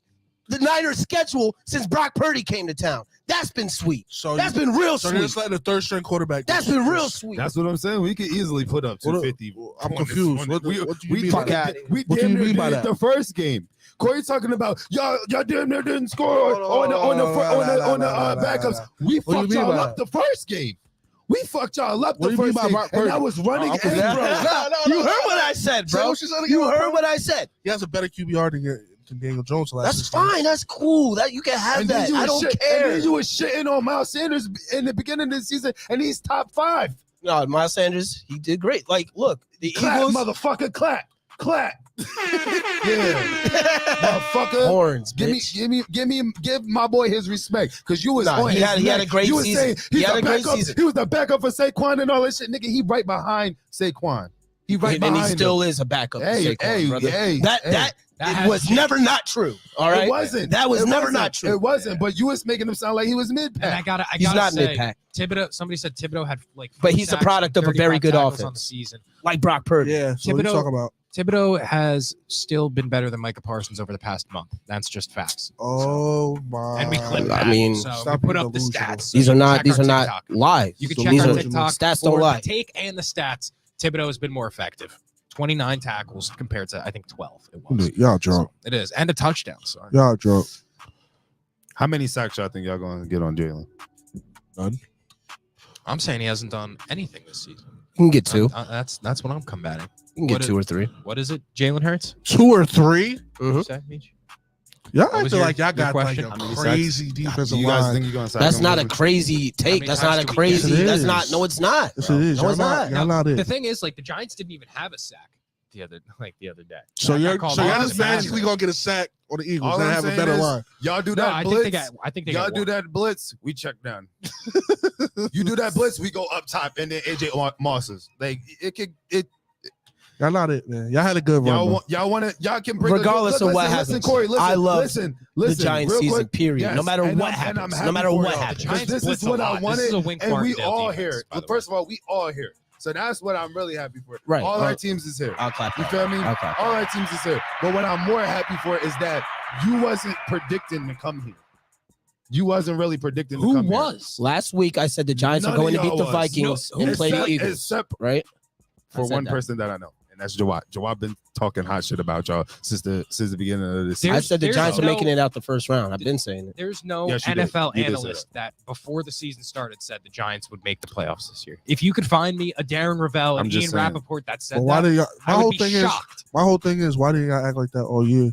The Niners' schedule since Brock Purdy came to town. That's been sweet. So That's been real so they're sweet. just letting the third string quarterback. That's been real sweet. That's what I'm saying. We could easily put up What- 250. I'm on confused. this What one. do you we mean by fucking- that? We What do damn you near mean by did that? the first game. Corey talking about y'all damn near didn't score on the backups. We What do you fucked mean y'all by up the first game. We fucked y'all up What the do you mean first by game, Brock and Purdy? that was running I'm and confused. throwing. You heard what I said, Say bro. what you said again, You bro. heard what I said. He has a better QBR than Daniel Jones. That's fine. That's cool. That you can have And then that. you I was don't And care. then you was shitting on Miles Sanders in the beginning of the season, and he's top 5. No, Miles Sanders, he did great. Like, look, the Clap, Eagles, motherfucker, clap. Yeah, motherfucker. horns, Give my boy his respect, because you was Nah, on he his had a neck. great You was season. saying He he's had the a great backup. season. He was the backup for Saquon and all that shit, nigga. He right behind Saquon. He right and behind he still him. is a backup. to Hey, Saquon, brother. hey, That hey. it was never not true. All right, It wasn't. That was It never wasn't. not true. It wasn't. But you was making him sound like he was mid And I pack. gotta He's not say, mid-pack, Thibodeau. Somebody said Thibodeau had like, but 4 he's a sacks product and of a very 35 good tackles on the offense, season. like Brock Purdy. Yeah. So what are you Thibodeau- talking about? Thibodeau has still been better than Micah Parsons over the past month. That's just facts. Oh my. And we clipped I that. mean, so we stop put being up the delusional. stats. So These you are can not. check These our are not TikTok. live. You can So check these our are TikTok. stats. Don't for lie. the take and the stats. Thibodeau has been more effective. 29 tackles compared to I think 12. It was. Y'all drunk. So it is, and a touchdown. So Y'all drunk. How many sacks y'all think y'all gonna get on Jalen? None. I'm saying he hasn't done anything this season. You can get 2. That's what I'm combating. You can get what 2 or 3. What is it? Jalen Hurts? 2 or 3. Mhm. Say, Meech? Y'all What was acting your- like y'all your got like question? a How many crazy sacks? defensive Do you guys line. think you're gonna sack That's him not a over? crazy take. many That's times not a do we crazy. get it? That's not. No, it's not. Yes, it is. No, Y'all it's not. not. Y'all not The it. thing is, like, the Giants didn't even have a sack the other day. So That got you're called so y'all off just as a magically bad. gonna get a sack on the Eagles All and I'm have a saying better is- line. Y'all do No, that I blitz. think they Y'all got do one. that blitz. We check down. You do that blitz. We go up top, and then AJ Mosses. Like it. Y'all not it, man. Y'all had a good run. bro. Y'all can bring. Regardless of what listen, happens, Corey, listen, I love listen, The Giants real season, quick. period. Yes, No matter and what I'm- and I'm happens. happy No matter for what y'all. happens. Giants This blitz is a what I lot. wanted, This is a Wink and we Martindale all defense, here. by the way. First of all, we all here. So that's what I'm really happy for. Right. All our teams is here. I'll clap. You feel me? I'll clap. All our teams is here. But what I'm more happy for is that you wasn't predicting to come here. You wasn't really predicting to Who come here. was? Last week I said the Giants None are going of to beat y'all the was. Vikings No, and play the Except- Eagles. Except Right? for said one that. person that I know, and that's Jawad. Jawad been talking hot shit about y'all since the beginning of this I season. said the there's Giants are no- making it out the first round. I've been saying it. There's no Yes, you did. NFL You did say analyst that before the season started said the Giants would make the playoffs this year. If you could find me a Darren Ravel I'm and just Ian saying. Rappaport that said But why that, did y'all? I would be shocked My whole thing is why didn't y'all act like that all year?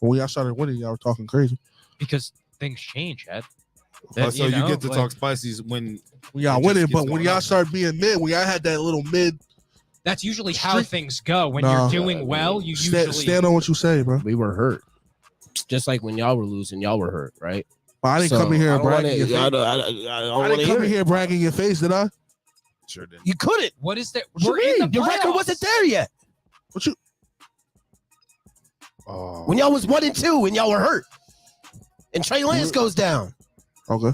When y'all started winning, y'all were talking crazy. because things change, Ed. Oh, so you know, get to like, talk spicy when When y'all It just winning, keeps but when going y'all up. start being mid, when y'all had that little mid, That's usually how Streak- things go. When Nah. you're doing well, you usually stand on what you say, bro. We were hurt. Just like when y'all were losing, y'all were hurt, right? But I didn't So, come in here I and don't brag wanna- in your face. I don't I wanna didn't come hear in it. here bragging in your face, did I? sure did. You couldn't. What is that? What you We're in the mean? Your record playoffs. wasn't there yet. What you? Oh, When y'all was 1-2 and y'all were hurt. And Trey Lance goes down. Okay.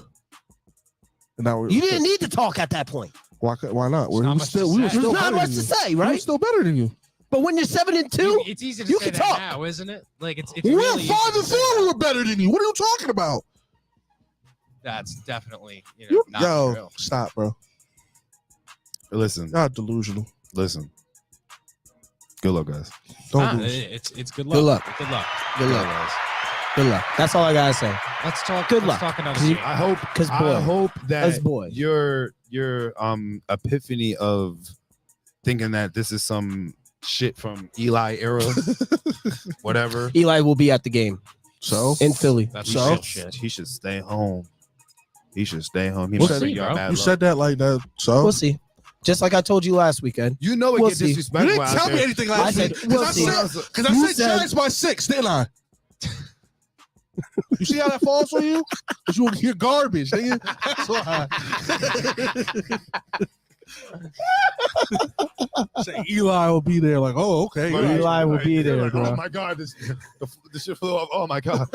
And now You didn't need to talk at that point. Why not? There's not much to we were say. There's still not better much than to you. say, We were right? still better than you. But when you're 7-2, It's easy to you say can that talk. now, isn't it? Like it's We were really easy 5 to and say 4. We that. were better than you. What are you talking about? That's definitely not Yo, true. stop, bro. listen, Y'all delusional. listen. Good luck, guys. Don't do this. It's good luck. Good luck. Good luck. good luck. guys. Good luck. That's all I gotta say. Let's talk. Good let's luck. talk another 'Cause you- game. I hope 'Cause boy, I hope us that boy. your epiphany of thinking that this is some shit from Eli era, whatever. Eli will be at the game. So in Philly. That's So? real shit. He should stay home. He should stay home. He We'll must see, be your bro. bad you luck. said that like that. So We'll see. Just like I told you last weekend. You know it We'll gets see. you disrespectful didn't out tell me there. anything I last said, week. we'll Because see. I You said said- Giants by 6, didn't I? You see how that falls for you? Because you're garbage, nigga. That's why. Say Eli will be there. Like, oh, okay. Right. Eli will be there, Like, bro. oh my God, this shit flew off. Oh my God.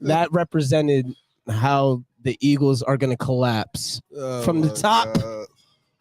That represented how the Eagles are going to collapse Oh from the my top God.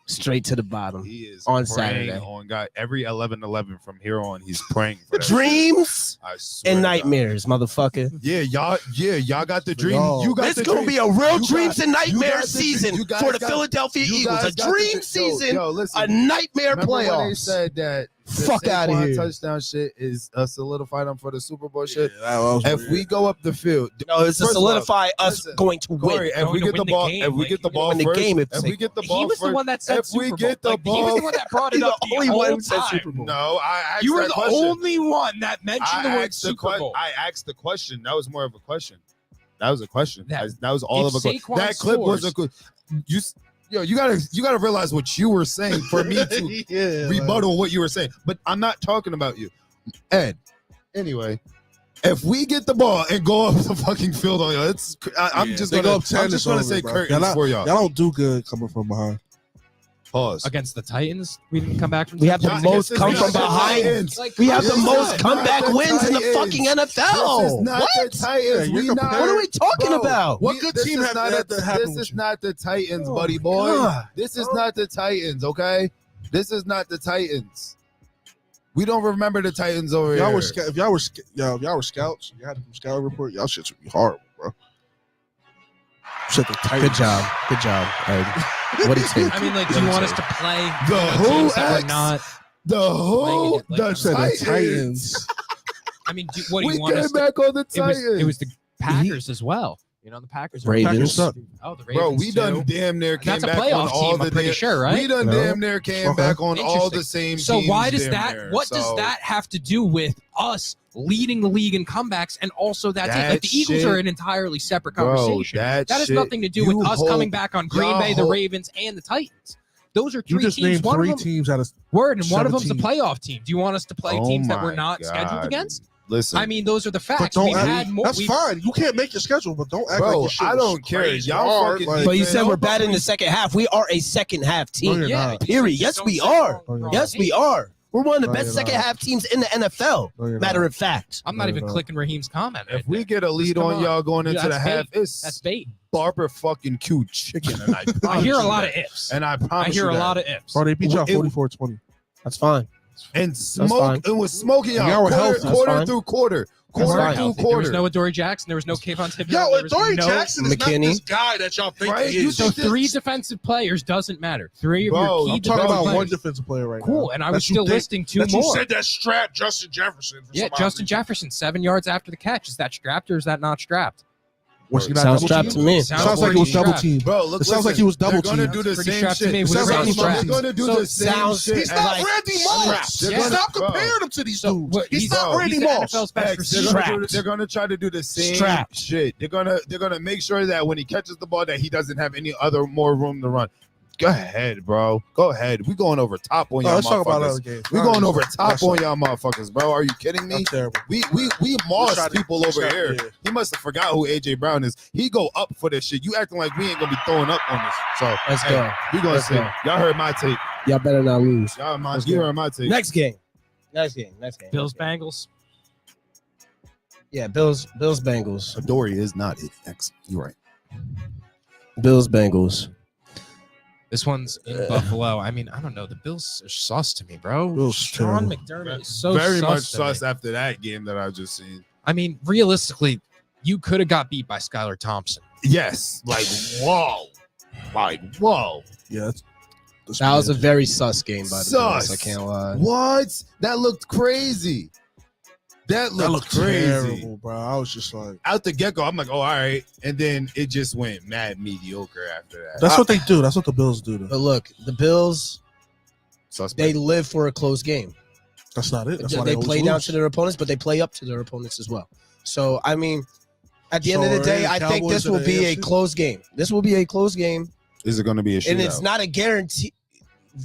straight to the bottom. He is On praying Saturday. on God. Every 11-11 from here on, he's praying for that. Dreams I swear and to God. nightmares, motherfucker. Yeah, y'all got the dream. Y'all. You got It's the going to dream. be a real You dreams got- and you nightmare got the- season you guys for the got- Philadelphia you Eagles. guys A got the dream dream. season, Yo, listen. a nightmare Remember when they playoffs. said that the Fuck outta Saquon here. touchdown shit is solidified them for the Super Bowl shit? Yeah, that was If weird. we go up the field, No, it's to First of all, solidify us listen, going to win. Corey, if Going we to get the win the ball, game, if we like, get the you're gonna ball win the first, game if if we get the He ball was the first, one that said if Super we Bowl. get the Like, he was ball, the one that brought it He's up the the only one whole who said time. Super Bowl. no, I asked You were that the question. only one that mentioned the I word asked the Super Bowl. I asked the question. That was more of a question. That was a question. That- That was all if of a question. Saquon That clip was a scores- good. You gotta realize what you were saying for me to yeah, rebuttal what you were saying. But I'm not talking about you, Ed. Anyway, if we get the ball and go up the fucking field on y'all, I'm just they gonna go up 10, I'm just it's gonna over, say bro. curtains for y'all. Y'all don't do good coming from behind. Pause. Against the Titans, we didn't come back from. We have the This most is come not from the behind. Titans. Like, We have the This most is comeback not the wins in the Titans. fucking This NFL. is not What? the Titans. Yeah, you're We not. comparing- What are we talking Bro, about? What good this team is had not that happen This with is you? not the Titans, Oh buddy my boy. God. This is not the Titans, okay? This is not the Titans. We don't remember the Titans over If here. y'all were scouts, you had to do scout report. Y'all shit should be horrible, bro. Shit, the Titans. Good job. Good job, Ed. What do you think? I mean, like, do you want us to play The who teams that X? we're not? The who? Like, The Said the Titans. Titans. I mean, what do We you want came us to? back on the Titans. It was the Packers as well. You know, the Packers. Are Ravens. Packers suck. Oh, the Ravens. Bro, we done too. damn near came That's a back on playoff all team. the I'm pretty damn- sure, right? We done No. damn near came Okay. back on all the Interesting. same So teams. why does damn that? near. What does So- that have to do with us leading the league in comebacks and also that team? That Like, the Eagles shit- are an entirely separate Bro, conversation. that That has shit- nothing to do you with us hope- coming back on Green y'all Bay, the hope- Ravens, and the Titans. Those are You three just teams. named One three of them, teams out of. word, and one of them's a 17. playoff team. Do you want us to play Oh teams that we're my not scheduled God. against? Listen, I mean, those are the But facts. don't We've act, had more. that's we've- fine. You can't make your schedule, but don't act Bro, like your shit I was don't care. crazy Y'all hard, fucking- like- But you said No, we're but bad in we- the second half. We are a second half No, team. you're Yeah. not. Period. Just Yes, don't we say are. wrong- wrong Yes, we team. are. We're one of the No, best you're second not. half teams in the NFL. No, you're Matter not. of fact. I'm not No, even no. clicking Raheem's comment. if right we there. get a lead come on on. y'all going into That's the half, bait. it's That's bait. barber fucking Q chicken, and I I hear a promise lot you of that. ifs. And I promise I hear you a that. lot of ifs. Bro, they beat y'all It- 44-20. That's fine. And fine. smoke. It was smoking y'all. Y'all were quarter, healthy. That's quarter fine. through quarter. That's Quarter fine. through There was quarter. no Adoree Jackson. There was no Kayvon Thibodeau. Yo, there was Adoree no, Jackson is McKinney. not this guy that y'all think Right? he You is. think So three defensive players doesn't matter. Three of Bro, your key I'm talking defensive about players. one defensive player right now. Cool, and I was That you still think- listing two that you more. said that strap Justin Jefferson. For Yeah, some odd Justin reason. Jefferson, 7 yards after the catch. Is that strapped or is that not strapped? Was he not Sounds double strapped teamed? to me. It sounds like it was pretty double strapped. teamed. Bro, look, It sounds like he was double They're gonna teamed. do the Pretty same strapped to shit. me. It We sounds were like Randy he's double They're teamed. gonna do So the same sounds- shit. He's as- not Randy Moss. Strapped. They're gonna- Stop bro. comparing him to these So, dudes. what, He's he's- not he's Randy the Moss. NFL's best Facts. They're receiver. gonna do- They're gonna try to do the same Strapped. shit. They're gonna make sure that when he catches the ball, that he doesn't have any other more room to run. Go ahead, bro. Go ahead. We going over top on No, y'all let's talk about motherfuckers. other games. We going over top That's on y'all motherfuckers, bro. Are you kidding me? That's terrible. We tried moss to- people we over tried- here. yeah. He must have forgot who AJ Brown is. He go up for this shit. You acting like we ain't gonna be throwing up on this. So Let's hey, go. we gonna Let's see. go. Y'all heard my take. Y'all better not lose. Y'all Let's you go. heard my take. Next game. Next game. Bills Bengals. Yeah, Bills Bengals. Dory is not it. You're right. Bills Bengals. This one's in Buffalo. I mean, I don't know. The Bills are sus to me, bro. Bills Sean terrible. McDermott is so Very sus much to sus me. after that game that I just seen. I mean, realistically, you could have got beat by Skylar Thompson. Yes, like whoa, like whoa. Yeah, That was a very sus game by the Sus. Bills. I can't lie. What? That looked crazy. That that looked looked crazy. terrible, bro. I was just like, Out the get go, I'm like, oh, all right, and then it just went mad mediocre after that. that's what they do. That's what the Bills do. But look, the Bills, Suspect. they live for a close game. That's not it. That's why They always play down lose. to their opponents, but they play up to their opponents as well. So I mean, at the end of the So, day, are I the think Cowboys this in will the be a AFC? close game. This will be a close game, Is it going to be a shootout? and it's not a guarantee.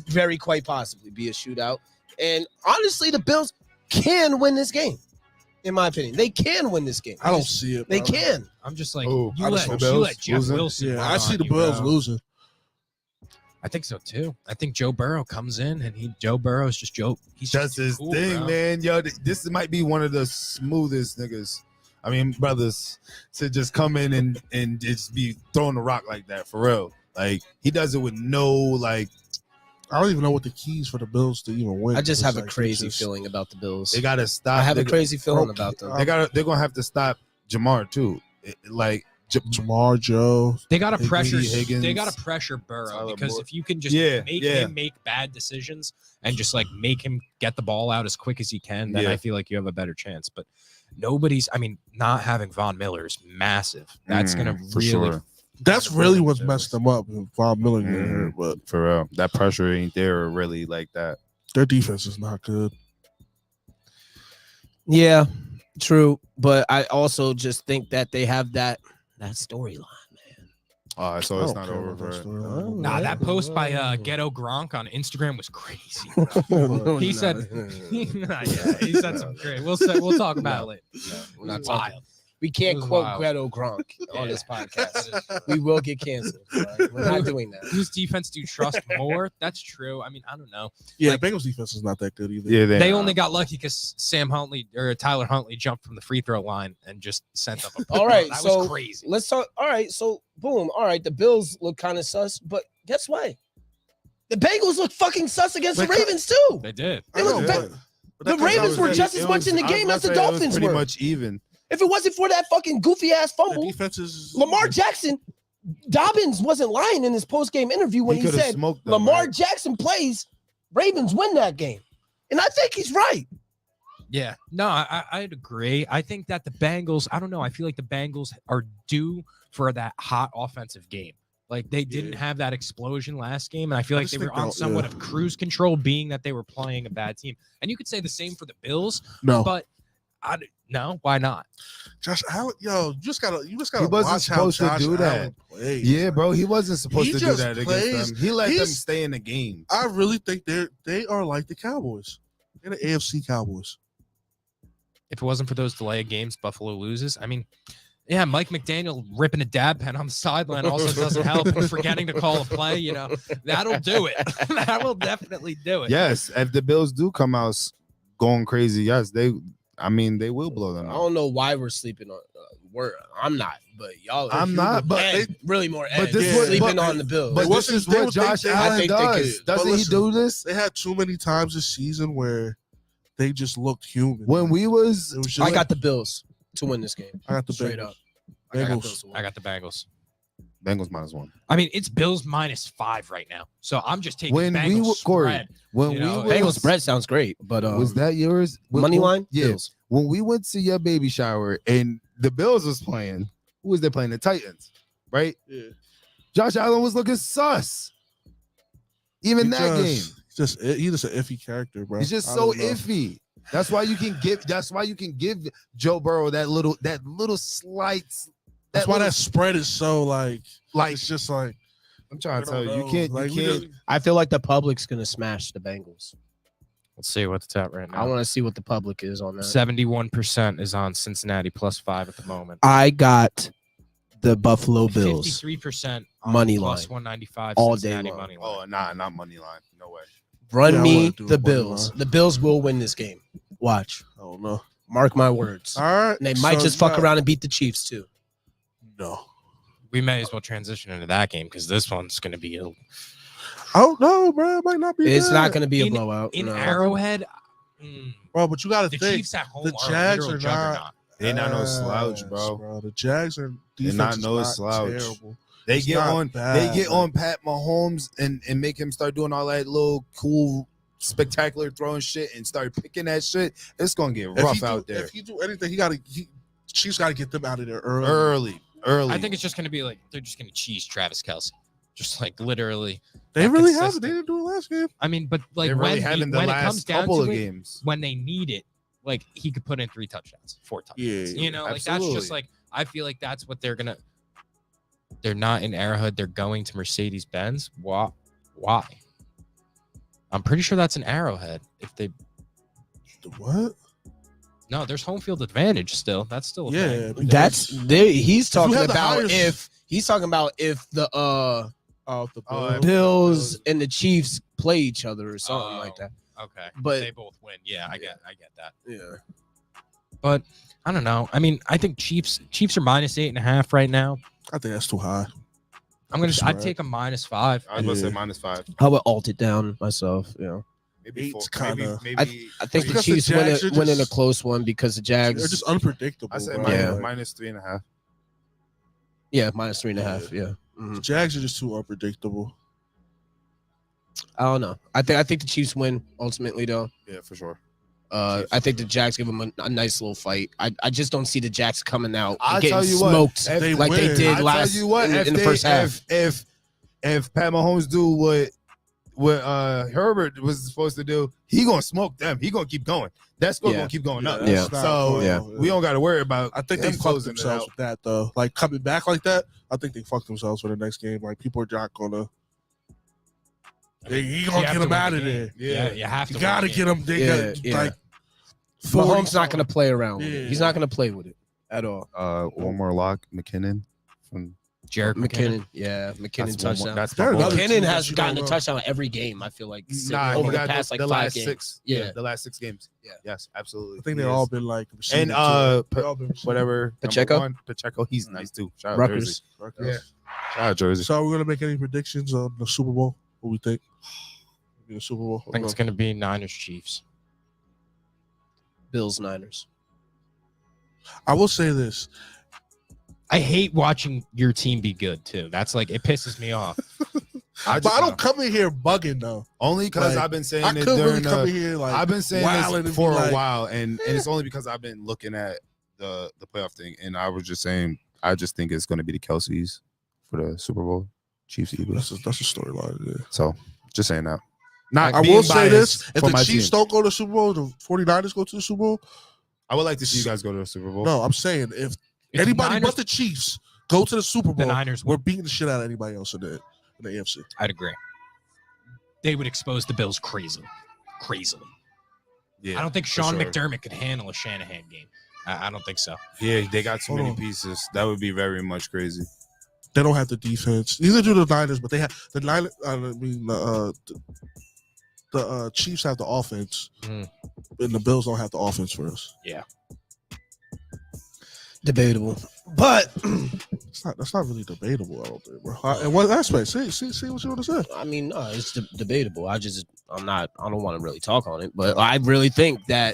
Very quite possibly be a shootout. And honestly, the Bills can win this game. In my opinion, they can win this game. I don't see it. They bro. can. I'm just like, Who? you I let, just don't you Bills let Jeff losing? Wilson. Yeah, run I see on the you, Bills bro. losing. I think so too. I think Joe Burrow comes in and Joe Burrow's just Joe. He's That's just too his cool, thing, bro. man. Yo, this might be one of the smoothest niggas. I mean, brothers, to just come in and just be throwing the rock like that for real. Like he does it with no like. I don't even know what the keys for the Bills to even win. I just It's have a like, crazy it's just- feeling about the Bills. They gotta stop. I have a They- crazy feeling Okay. about them. They're gonna have to stop Jamar too. Jamar, Joe. They got to Higgins, pressure. Higgins, They got to pressure Burrow Tyler because Boyd. if you can just make him make bad decisions and just like make him get the ball out as quick as he can, then Yeah. I feel like you have a better chance. But not having Von Miller is massive. That's gonna for really. sure. That's really what's Bills. messed them up. Von Miller getting Mhm. hurt, but For real, that pressure ain't there really like that. their defense is not good. Yeah, true. But I also just think that they have that storyline, man. So I it's don't not care over about that for. storyline. Nah, that post by Ghetto Gronk on Instagram was crazy. He said, yeah, he said some great. We'll talk about it later. we're not Wild. talking. We can't It was quote wild. Gretto Gronk on Yeah. this podcast. We will get canceled. All right? We're not doing that. Whose defense do you trust more? That's true. I mean, I don't know. Yeah, Like- Bengals defense is not that good either. Yeah, They only got lucky because Tyler Huntley jumped from the free throw line and just sent up a All right, That so was crazy. let's talk. All right, so boom. All right, the Bills look kind of sus, but guess what? The Bengals look fucking sus against the Because- Ravens too. They did. They look know, better. but The that Ravens comes were down to- just as much in the game as the Dolphins pretty were. much even. If it wasn't for that fucking goofy ass the fumble, defense is Lamar Jackson, Dobbins wasn't lying in his post game interview when he coulda said smoked them, Lamar right? Jackson plays, Ravens win that game, and I think he's right. Yeah. No, I'd agree. I think that the Bengals, I don't know. I feel like the Bengals are due for that hot offensive game. Like they didn't have that explosion last game, and I feel I like just they were think on they'll- somewhat yeah. of cruise control, being that they were playing a bad team. And you could say the same for the Bills, no. but no, why not? Josh Allen, yo, you just gotta He wasn't watch how supposed to Josh do that. Allen plays. Yeah, bro, he wasn't supposed He to do just that plays- against them. He let them he's- stay in the game. I really think they are like the Cowboys. They're the AFC Cowboys. If it wasn't for those delay of games, Buffalo loses. I mean, yeah, Mike McDaniel ripping a dab pen on the sideline also doesn't help, and forgetting to call a play, that'll do it. That will definitely do it. Yes, if the Bills do come out going crazy, yes, they will blow them I out. don't know why we're sleeping on. I'm not, but y'all. I'm not, but Ed, really more. Ed, this you're was- sleeping but- on the Bills. But They this wasn't- is they what would Josh think they- Allen I think they does. could. Doesn't But he listen, do this? They had too many times this season where they just looked human. When we was It was just I got the Bills to win this game. I got the Straight Bengals. up. I got Bengals. Bills to win. I got the Bengals. Bengals -1. I mean, it's Bills -5 right now, so I'm just taking When we Bengals were Corey, spread. when You we know, was, Bengals spread sounds great, but was that yours? money line? Yeah. Bills. When we went to your baby shower and the Bills was playing, who was they playing? The Titans, right? Yeah. Josh Allen was looking sus. Even that game. He's just an iffy character, bro. He's just I so don't know. iffy. That's why you can give Joe Burrow that little slight. That's why little- that spread is so like like it's just like I'm trying to I tell don't you, know. you can't Like, you we can't just- I feel like the public's gonna smash the Bengals. Let's see what it's at right I now. want to see what the public is on that. 71% is on Cincinnati +5 at the moment. I got the Buffalo Bills 53% on Money +195 all day Cincinnati long. money line. Oh, not money line. No way. Run Yeah, I me wanna do the a money Bills. line. The Bills will win this game. Watch. I don't know. Mark my words. All right. And they might so just fuck you got- around and beat the Chiefs too. No. We may as well transition into that game because this one's going to be I don't know, bro. It might not be. It's bad. not going to be a In- blowout. in no. Arrowhead. bro. But you got The to think Chiefs at home the are Jags a literal are not- juggernaut. They not no slouch, bro. The Jags are They're defense not is no not slouch. terrible. They It's get not on bad, they get bro. on Pat Mahomes and make him start doing all that little cool spectacular throwing shit and start picking that shit. It's gonna get If rough he do- out there. If he do anything, Chiefs got to get them out of there early. Early. I think it's just going to be like they're just going to cheese Travis Kelce. Just like literally. They that really have it. consistent. They didn't do it last game. I mean, but like they really when, haven't the when it last comes down couple to of it, games. when they need it, like he could put in 3 touchdowns, 4 touchdowns. Yeah, You know, like that's absolutely. just like I feel like that's what they're gonna. They're not in Arrowhead. They're going to Mercedes-Benz. Why? I'm pretty sure that's an Arrowhead. If they What? no, there's home field advantage still. That's still a Yeah, thing. That's there. He's talking have the about highest- if the Oh, the Oh, Bills and the Chiefs play each other or something like that. Okay, But- they both win. Yeah, I get that. Yeah. But I don't know. I mean, I think Chiefs are -8.5 right now. I think that's too high. I'd take a -5. I was gonna say Yeah. -5. I would alt it down myself. Maybe 4. Eight's kinda- Maybe I think the Because the Chiefs Jags are winning a just- close one because the Jags. They're just unpredictable. I said bro. Yeah. -3.5. Yeah, -3.5. Yeah. The Jags are just too unpredictable. I don't know. I think the Chiefs win ultimately though. Yeah, for sure. I think the Jags give them a nice little fight. I just don't see the Jags coming out I'll and getting tell you what, smoked if they like they win, did I last tell you what, in the first half. If Pat Mahomes do what Herbert was supposed to do, he gonna smoke them. He gonna keep going. That score Yeah. gonna keep going up. Yeah. that's not So cool. yeah. we don't got to worry about. I think them they fucked closing it themselves out. with that though. Like coming back like that, I think they fucked themselves for the next game. Like people are not gonna. You gonna get him out of there. Yeah, you have to. You gotta get him. They Yeah, got, yeah. like Mahomes not going to play around with it. Yeah. He's not going to play with it at all. One more lock, McKinnon from Jarek McKinnon, yeah, McKinnon That's one more- touchdown. That's There are my boy. another McKinnon team has that you gotten don't a know. touchdown every game. I feel like Nah, over he the got past the like 5 last games. 6. Yeah. The last 6 games. Yeah. Yes, absolutely. I think He they've is. all been like And receiving too. They all been receiving. whatever. Pacheco? number 1, Pacheco, he's nice too. Shout out Jersey. Rutgers. Yeah. Shout out Jersey. So we're gonna make any predictions on the Super Bowl? What we think? The Super Bowl. I think it's going to be Niners Chiefs. Bills, Niners. I will say this. I hate watching your team be good too. That's like it pisses me off. But I don't come in here bugging though. Only because Like, I've been saying I it couldn't really during come in here like I've been saying wilding this and for be a like, while, and it's only because I've been looking at the playoff thing, and I was just saying I just think it's going to be the Kelseys for the Super Bowl, Chiefs Eagles. That's a storyline. Yeah. So just saying that. Not I being will say this: biased if for the my Chiefs team. don't go to the Super Bowl, the 49ers go to the Super Bowl. I would like to see you guys go to the Super Bowl. No, I'm saying if If anybody Niners- but the Chiefs go to the Super the Bowl, Niners we're would. beating the shit out of anybody else in the AFC. I'd agree. They would expose the Bills crazily. Yeah, I don't think for Sean sure. McDermott could handle a Shanahan game. I don't think so. Yeah, they got too Hold many on. pieces. That would be very much crazy. They don't have the defense. Neither do the Niners, but they have the Niners. I mean, the Chiefs have the offense, Mm. and the Bills don't have the offense for us. Debatable. But That's not really debatable. I don't think, bro. In what aspect? See what you want to say. I mean, no, it's debatable. I don't want to really talk on it, but I really think that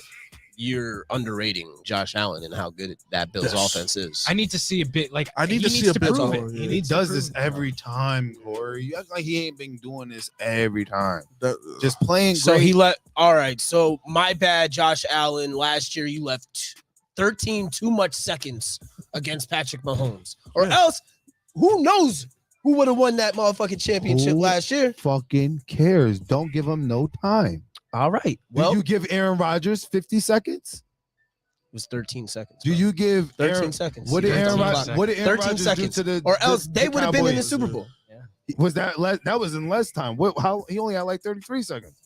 you're underrating Josh Allen and how good that Bills Yes. offense is. I need to see a bit. Like I need he to see needs a bit prove more, it. yeah. He He needs to does prove this it. every time, Corey. You act like he ain't been doing this every time. That, Just playing So great. he let. All right. So my bad, Josh Allen. Last year you left 13 too much seconds against Patrick Mahomes, or Yeah. else who knows who would have won that motherfucking championship Who? last year? fucking cares? Don't give him no time. All right. Well, Well, do you give Aaron Rodgers 50 seconds? it was 13 seconds. Do bro. you give 13 Aaron, seconds? what did 13 Aaron seconds. Rodgers, what did Aaron 13 Rodgers seconds. do to the Or else the they would have been in the Cowboys? Super Bowl. Was that was in less time? What? How he only had like 33 seconds.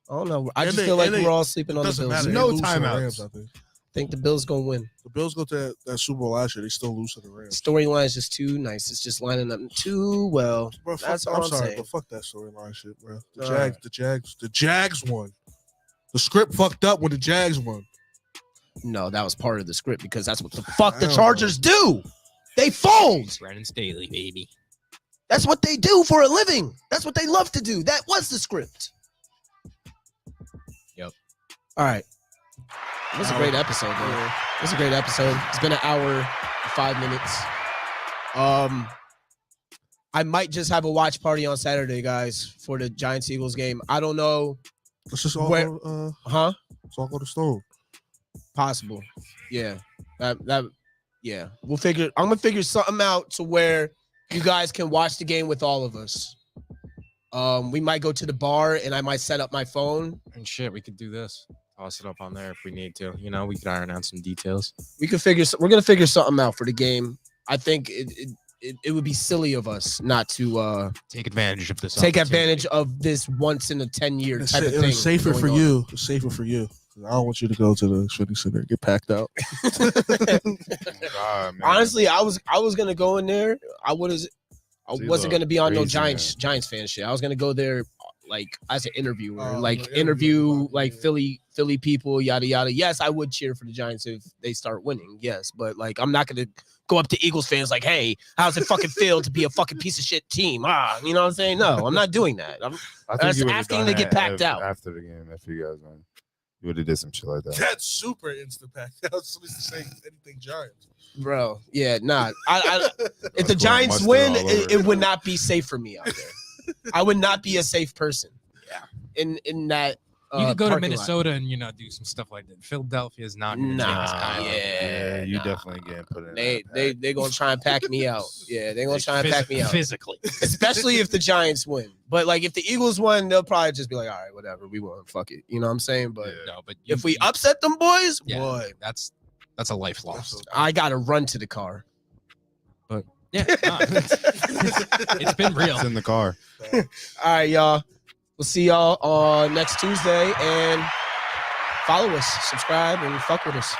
I don't know. I And just they- feel like and they- we're all sleeping on the doesn't Bills. matter. I No They lose to the timeouts. Rams, I think. think the Bills gonna win. The Bills go to that Super Bowl last year. They still lose to the Rams. Storyline is just too nice. It's just lining up too well. Bro, That's fuck, all I'm I'm sorry, saying. but fuck that storyline shit, bro. The All right. Jags won. The script fucked up when the Jags won. No, that was part of the script because that's what the fuck the Hell Chargers do. They fold. Brennan Staley, baby. That's what they do for a living. That's what they love to do. That was the script. Yep. All right. It was a great episode, man. It was a great episode. It's been an hour, and 5 minutes. I might just have a watch party on Saturday, guys, for the Giants-Eagles game. I don't know. Let's just all Where- go, Huh? let's all go to Stone. Possible. Yeah. Yeah. I'm gonna figure something out to where you guys can watch the game with all of us. We might go to the bar and I might set up my phone. And shit, we could do this. toss it up on there if we need to. You know, we could iron out some details. We're gonna figure something out for the game. I think it would be silly of us not to Take advantage of this. take opportunity. advantage of this once in a 10-year type of It thing. was safer for going on. you. It's safer for you. I don't want you to go to the Xfinity Center and get packed out. God, man. Honestly, I was gonna go in there. I wasn't look gonna be on no crazy, Giants fan shit. I was gonna go there like as an interviewer, Oh, like like interview interview, like yeah. Philly people, yada yada. Yes, I would cheer for the Giants if they start winning. Yes, but like I'm not gonna go up to Eagles fans like, hey, how's it fucking feel to be a fucking piece of shit team? You know what I'm saying? No, I'm not doing that. I think that's you would've asking done to get that packed out. after the game. If you guys won, you would have did some shit like that. That's super instant pack. That was supposed to say anything Giants. Bro, yeah, nah. If the Going Giants mustard win, all over it would not be safe for me out there. I would not be a safe person. Yeah. In that You could go to parking lot. Minnesota and do some stuff like that. Philadelphia is not going to Nah, take us kind of. yeah, you nah. definitely getting put in. They gonna try and pack me out. Yeah, they gonna try and pack me out. Physically. Especially if the Giants win. But like if the Eagles win, they'll probably just be like, all right, whatever, we won. Fuck it. You know what I'm saying? But No, but if we upset them boys, yeah, boy, that's a life lost. I gotta run to the car. Yeah, it's been real. It's in the car. All right, y'all. We'll see y'all on next Tuesday and follow us, subscribe, and fuck with us.